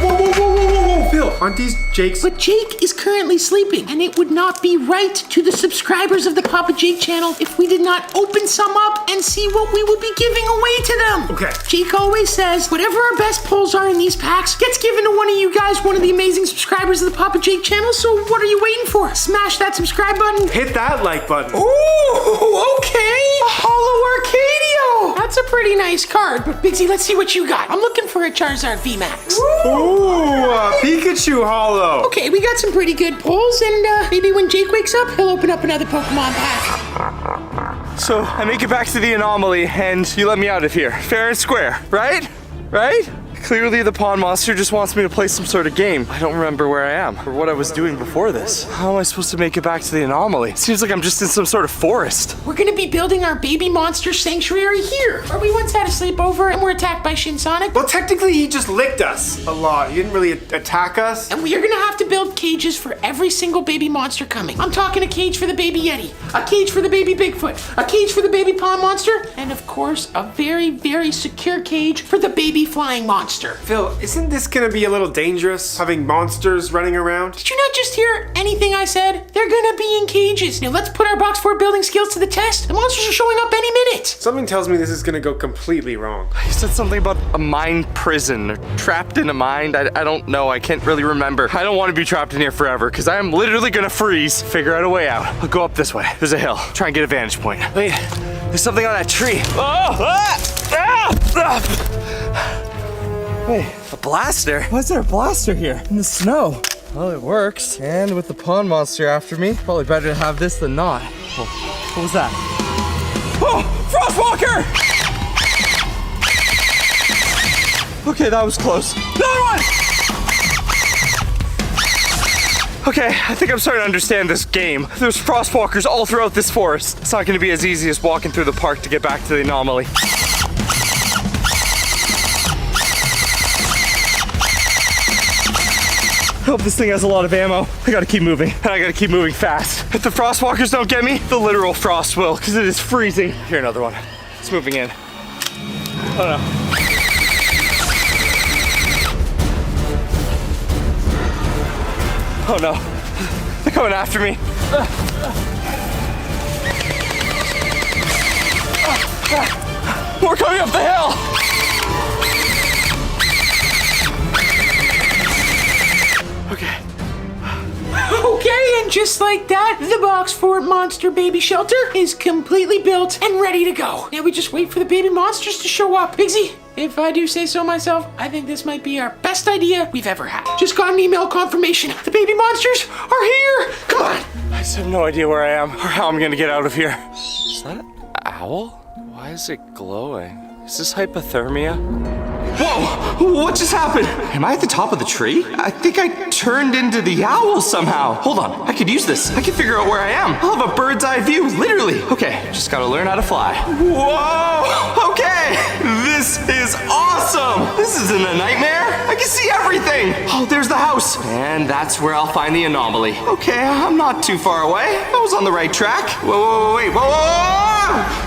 Whoa, Phil. Aren't these Jake's? But Jake is currently sleeping, and it would not be right to the subscribers of the Papa Jake channel if we did not open some up and see what we will be giving away to them. Okay. Jake always says, whatever our best pulls are in these packs gets given to one of you guys, one of the amazing subscribers of the Papa Jake channel, so what are you waiting for? Smash that subscribe button. Hit that like button. Ooh, okay. A Hollow Arcadio. That's a pretty nice card, but Bigsy, let's see what you got. I'm looking for a Charizard VMAX. Ooh, a Pikachu Hollow. Okay, we got some pretty good pulls, and maybe when Jake wakes up, he'll open up another Pokemon pack. So I make it back to the Anomaly, and you let me out of here. Fair and square, right? Right? Clearly the pond monster just wants me to play some sort of game. I don't remember where I am or what I was doing before this. How am I supposed to make it back to the Anomaly? Seems like I'm just in some sort of forest. We're gonna be building our baby monster sanctuary here, where we once had a sleepover and were attacked by Shin Sonic. Well, technically he just licked us a lot. He didn't really attack us. And we are gonna have to build cages for every single baby monster coming. I'm talking a cage for the baby Yeti, a cage for the baby Bigfoot, a cage for the baby pond monster, and of course, a very, very secure cage for the baby flying monster. Phil, isn't this gonna be a little dangerous, having monsters running around? Did you not just hear anything I said? They're gonna be in cages. Now let's put our box fort building skills to the test. The monsters are showing up any minute. Something tells me this is gonna go completely wrong. You said something about a mind prison, or trapped in a mind. I don't know, I can't really remember. I don't want to be trapped in here forever, because I am literally gonna freeze. Figure out a way out. I'll go up this way. There's a hill. Try and get a vantage point. Wait, there's something on that tree. Wait, a blaster? Why is there a blaster here in the snow? Well, it works. And with the pond monster after me, probably better to have this than not. Oh, what was that? Oh, Frostwalker! Okay, that was close. Another one! Okay, I think I'm starting to understand this game. There's Frostwalkers all throughout this forest. It's not gonna be as easy as walking through the park to get back to the Anomaly. I hope this thing has a lot of ammo. I gotta keep moving, and I gotta keep moving fast. If the Frostwalkers don't get me, the literal frost will, because it is freezing. Here, another one. It's moving in. Oh no. Oh no. They're coming after me. We're coming up the hill! Okay. Okay, and just like that, the box fort monster baby shelter is completely built and ready to go. Now we just wait for the baby monsters to show up. Bigsy, if I do say so myself, I think this might be our best idea we've ever had. Just got an email confirmation. The baby monsters are here. Come on. I just have no idea where I am or how I'm gonna get out of here. Is that an owl? Why is it glowing? Is this hypothermia? Whoa! What just happened? Am I at the top of the tree? I think I turned into the owl somehow. Hold on, I could use this. I can figure out where I am. I'll have a bird's eye view, literally. Okay, just gotta learn how to fly. Whoa! Okay, this is awesome! This isn't a nightmare. I can see everything. Oh, there's the house. And that's where I'll find the Anomaly. Okay, I'm not too far away. I was on the right track. Whoa, wait, whoa!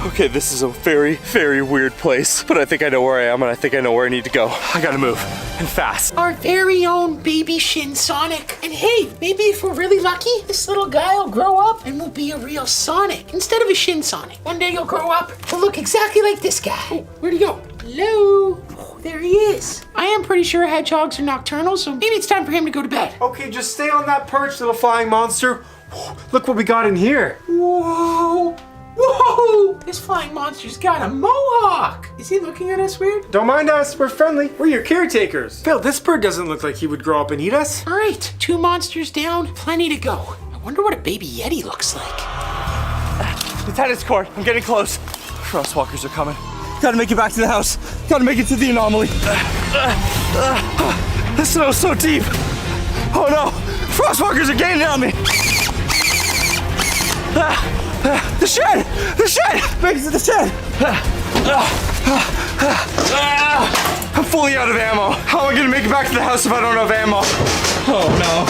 Okay, this is a very, very weird place, but I think I know where I am and I think I know where I need to go. I gotta move, and fast. Our very own baby Shin Sonic. And hey, maybe if we're really lucky, this little guy will grow up and will be a real Sonic instead of a Shin Sonic. One day he'll grow up and look exactly like this guy. Oh, where'd he go? Hello? Oh, there he is. I am pretty sure hedgehogs are nocturnal, so maybe it's time for him to go to bed. Okay, just stay on that perch, little flying monster. Look what we got in here. Whoa! Whoa! This flying monster's got a mohawk! Is he looking at us weird? Don't mind us, we're friendly. We're your caretakers. Phil, this bird doesn't look like he would grow up and eat us. All right, 2 monsters down, plenty to go. I wonder what a baby Yeti looks like. The tennis court, I'm getting close. Frostwalkers are coming. Gotta make it back to the house. Gotta make it to the Anomaly. The snow's so deep. Oh no, Frostwalkers are gaining on me. The shed! The shed! Make it to the shed! I'm fully out of ammo. How am I gonna make it back to the house if I don't have ammo? Oh no.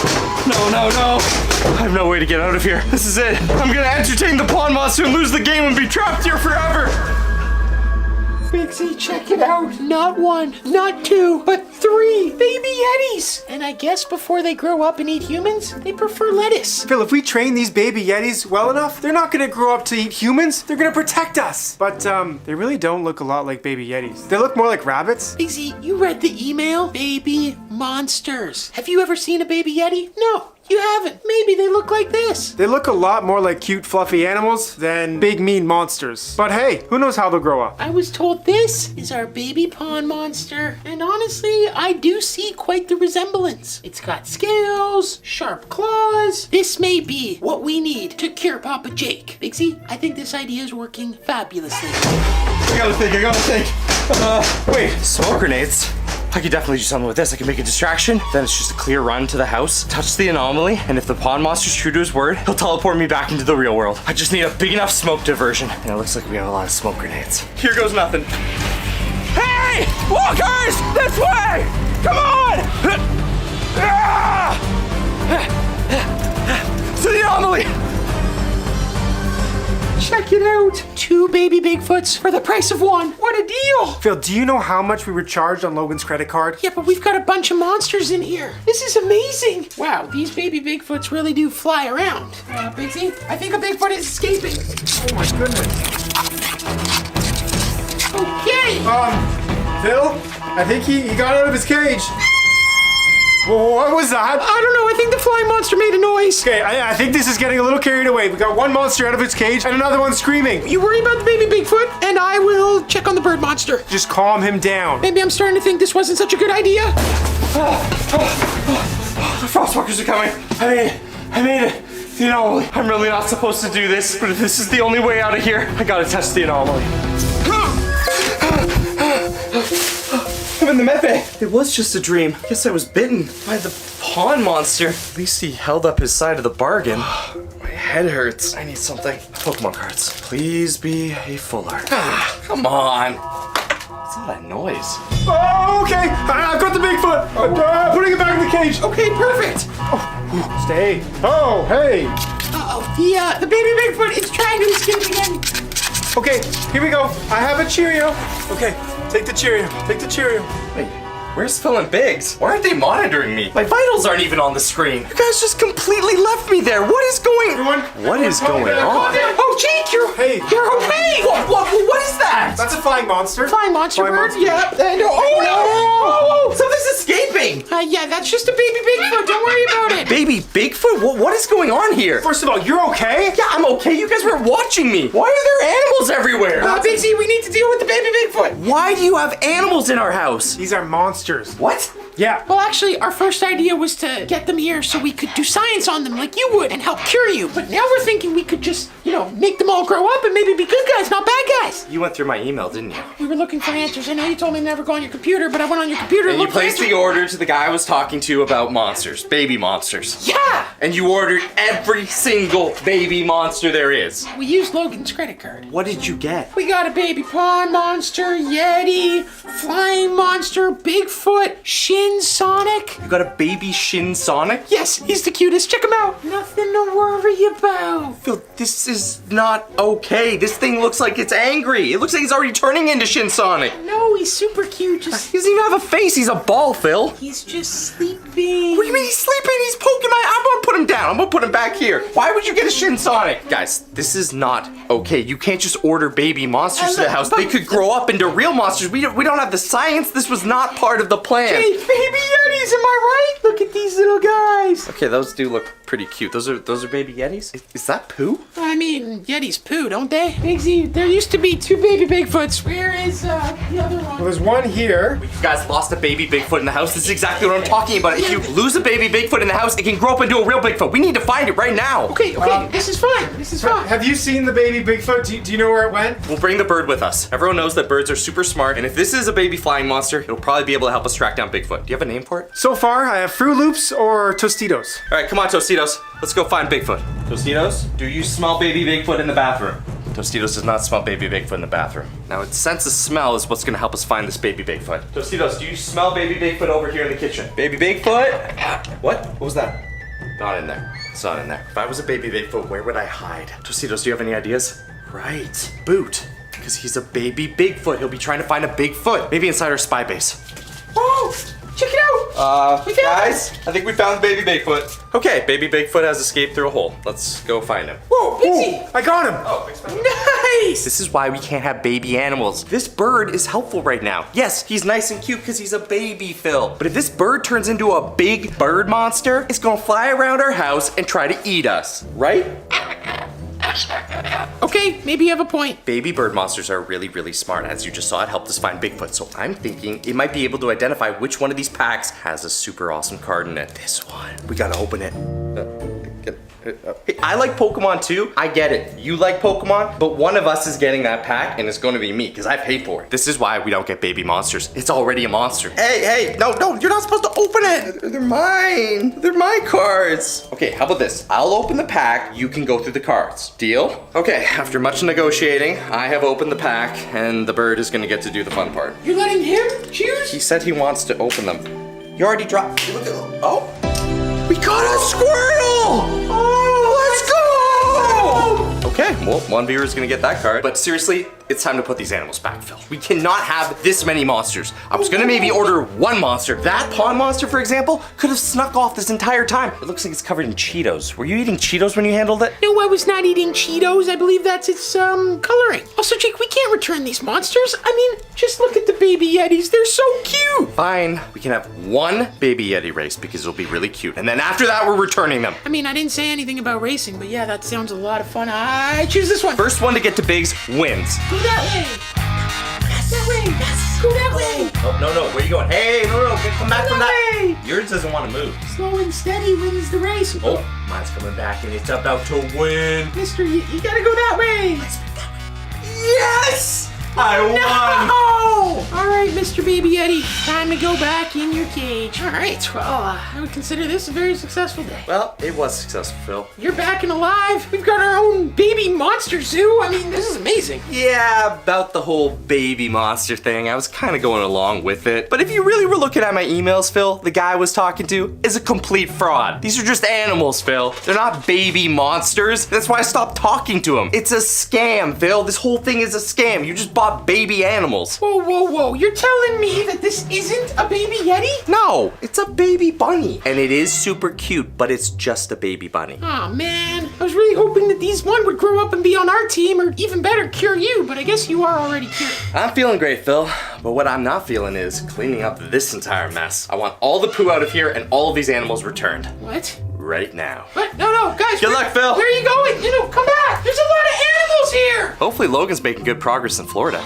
I have no way to get out of here. This is it. I'm gonna entertain the pond monster and lose the game and be trapped here forever. Bixie, check it out. Not one, not two, but 3 baby Yetis. And I guess before they grow up and eat humans, they prefer lettuce. Phil, if we train these baby Yetis well enough, they're not gonna grow up to eat humans. They're gonna protect us. But they really don't look a lot like baby Yetis. They look more like rabbits. Bixie, you read the email? Baby monsters. Have you ever seen a baby Yeti? No. You haven't. Maybe they look like this. They look a lot more like cute, fluffy animals than big, mean monsters. But hey, who knows how they'll grow up? I was told this is our baby pond monster. And honestly, I do see quite the resemblance. It's got scales, sharp claws. This may be what we need to cure Papa Jake. Bixie, I think this idea is working fabulously. I gotta think. Wait, smoke grenades? I could definitely do something with this. I can make a distraction, then it's just a clear run to the house, touch the anomaly, and if the pond monster's true to his word, he'll teleport me back into the real world. I just need a big enough smoke diversion, and it looks like we have a lot of smoke grenades. Here goes nothing. Hey! Walkers! This way! Come on! To the anomaly! Check it out. 2 baby Bigfoots for the price of 1. What a deal. Phil, do you know how much we were charged on Logan's credit card? Yeah, but we've got a bunch of monsters in here. This is amazing. Wow, these baby Bigfoots really do fly around. Bixie, I think a Bigfoot is escaping. Oh my goodness. Okay. Phil, I think he got out of his cage. Whoa, what was that? I don't know. I think the flying monster made a noise. Okay, I think this is getting a little carried away. We got one monster out of its cage and another one screaming. You worry about the baby Bigfoot, and I will check on the bird monster. Just calm him down. Maybe I'm starting to think this wasn't such a good idea. The frostwalkers are coming. I made it. The anomaly. I'm really not supposed to do this, but if this is the only way out of here, I gotta test the anomaly. I'm in the med bay. It was just a dream. Guess I was bitten by the pond monster. At least he held up his side of the bargain. My head hurts. I need something. Pokemon cards. Please be a full art. Come on. What's all that noise? Oh, okay. I've got the Bigfoot. Putting it back in the cage. Okay, perfect. Oh, stay. Oh, hey. Uh-oh. The baby Bigfoot is trying to escape again. Okay, here we go. I have a Cheerio. Okay, take the Cheerio. Take the Cheerio. Wait, where's Phil and Biggs? Why aren't they monitoring me? My vitals aren't even on the screen. You guys just completely left me there. What is going on? What is going on? Oh, Jake, you're okay. What is that? That's a flying monster. Flying monster bird? monster. Yeah. And, Something's escaping. Yeah, that's just a baby Bigfoot. Don't worry about it. Baby Bigfoot? What is going on here? First of all, you're okay? Yeah, I'm okay. You guys were watching me. Why are there animals everywhere? Bixie, we need to deal with the baby Bigfoot. Why do you have animals in our house? These are monsters. What? Yeah. Well, actually, our first idea was to get them here so we could do science on them like you would and help cure you. But now we're thinking we could just, make them all grow up and maybe be good guys, not bad guys. You went through my email, didn't you? We were looking for answers. I know you told me to never go on your computer, but I went on your computer And and you looked for placed answers. the order to the guy I was talking to about monsters, baby monsters. Yeah! And you ordered every single baby monster there is. We used Logan's credit card. What did you get? We got a baby pond monster, Yeti, flying monster, Bigfoot, Shin Sonic. You got a baby Shin Sonic? Yes, he's the cutest. Check him out. Nothing to worry about. Phil, this is not okay. This thing looks like it's angry. It looks like it's already turning into Shin Sonic. No, he's super cute. He doesn't even have a face. He's a ball, Phil. He's just sleeping. What do you mean he's sleeping? He's poking I'm gonna put him down. I'm gonna put him back here. Why would you get a Shin Sonic? Guys, this is not okay. You can't just order baby monsters to the house. They could grow up into real monsters. We don't have the science. This was not part of the plan. Hey, baby Yetis, am I right? Look at these little guys. Okay, those do look pretty cute. Those are baby Yetis? Is that poo? I mean, Yetis poo, don't they? Biggsy, there used to be 2 baby Bigfoots. Where is the other one? Well, there's one here. You guys lost a baby Bigfoot in the house. This is exactly what I'm talking about. If you lose a baby Bigfoot in the house, it can grow up into a real Bigfoot. We need to find it right now. Okay, this is fine. This is fine. Have you seen the baby Bigfoot? Do you know where it went? We'll bring the bird with us. Everyone knows that birds are super smart, and if this is a baby flying monster, it'll probably be able to help us track down Bigfoot. Do you have a name for it? So far, I have Fruit Loops or Tostitos. All right, come on, Tostitos. Let's go find Bigfoot. Tostitos, do you smell baby Bigfoot in the bathroom? Tostitos does not smell baby Bigfoot in the bathroom. Now, its sense of smell is what's gonna help us find this baby Bigfoot. Tostitos, do you smell baby Bigfoot over here in the kitchen? Baby Bigfoot? What was that? Not in there. It's not in there. If I was a baby Bigfoot, where would I hide? Tostitos, do you have any ideas? Right, boot. Because he's a baby Bigfoot. He'll be trying to find a Bigfoot. Maybe inside our spy base. Whoa! Check it out! Guys, I think we found baby Bigfoot. Okay, baby Bigfoot has escaped through a hole. Let's go find him. Whoa, Pixie! I got him! Oh, Nice! This is why we can't have baby animals. This bird is helpful right now. Yes, he's nice and cute because he's a baby, Phil. But if this bird turns into a big bird monster, it's gonna fly around our house and try to eat us, right? Okay, maybe you have a point. Baby bird monsters are really, really smart. As you just saw, it helped us find Bigfoot. So I'm thinking it might be able to identify which one of these packs has a super awesome card in it. This one. We gotta open it. Hey, I like Pokemon too. I get it. You like Pokemon, but one of us is getting that pack and it's gonna be me because I paid for it. This is why we don't get baby monsters. It's already a monster. Hey, no, you're not supposed to open it. They're mine. They're my cards. Okay, how about this? I'll open the pack. You can go through the cards. Deal? Okay, after much negotiating, I have opened the pack and the bird is gonna get to do the fun part. You're letting him choose? He said he wants to open them. You already dropped. Look at. Oh. We caught a squirrel! Oh, let's go! Okay, well, one viewer is gonna get that card. But seriously, it's time to put these animals back, Phil. We cannot have this many monsters. I was gonna maybe order one monster. That pond monster, for example, could have snuck off this entire time. It looks like it's covered in Cheetos. Were you eating Cheetos when you handled it? No, I was not eating Cheetos. I believe that's its coloring. Also, Jake, we can't return these monsters. I mean, just look at the baby Yetis. They're so cute. Fine, we can have one baby Yeti race because it'll be really cute. And then after that, we're returning them. I mean, I didn't say anything about racing, but yeah, that sounds a lot of fun. I choose this one. First one to get to Biggs wins. Go that way. Yes, that way. Yes, go that way. Oh, no, where are you going? Hey, no, come back from that. Yours doesn't want to move. Slow and steady wins the race. Oh, mine's coming back and it's about to win. Mister, you gotta go that way. Yes! I won! All right, Mr. Baby Yeti, time to go back in your cage. All right, well, I would consider this a very successful day. Well, it was successful, Phil. You're back and alive. We've got our own baby monster zoo. I mean, this is amazing. Yeah, about the whole baby monster thing, I was kind of going along with it. But if you really were looking at my emails, Phil, the guy I was talking to is a complete fraud. These are just animals, Phil. They're not baby monsters. That's why I stopped talking to him. It's a scam, Phil. This whole thing is a scam. You just bought baby animals. Whoa. You're telling me that this isn't a baby Yeti? No, it's a baby bunny. And it is super cute, but it's just a baby bunny. Oh man, I was really hoping that these one would grow up and be on our team, or even better, cure you, but I guess you are already cured. I'm feeling great, Phil, but what I'm not feeling is cleaning up this entire mess. I want all the poo out of here and all of these animals returned. What? Right now. What? No, guys. Good luck, Phil. Where are you going? Come back. There's a lot of animals here. Hopefully Logan's making good progress in Florida.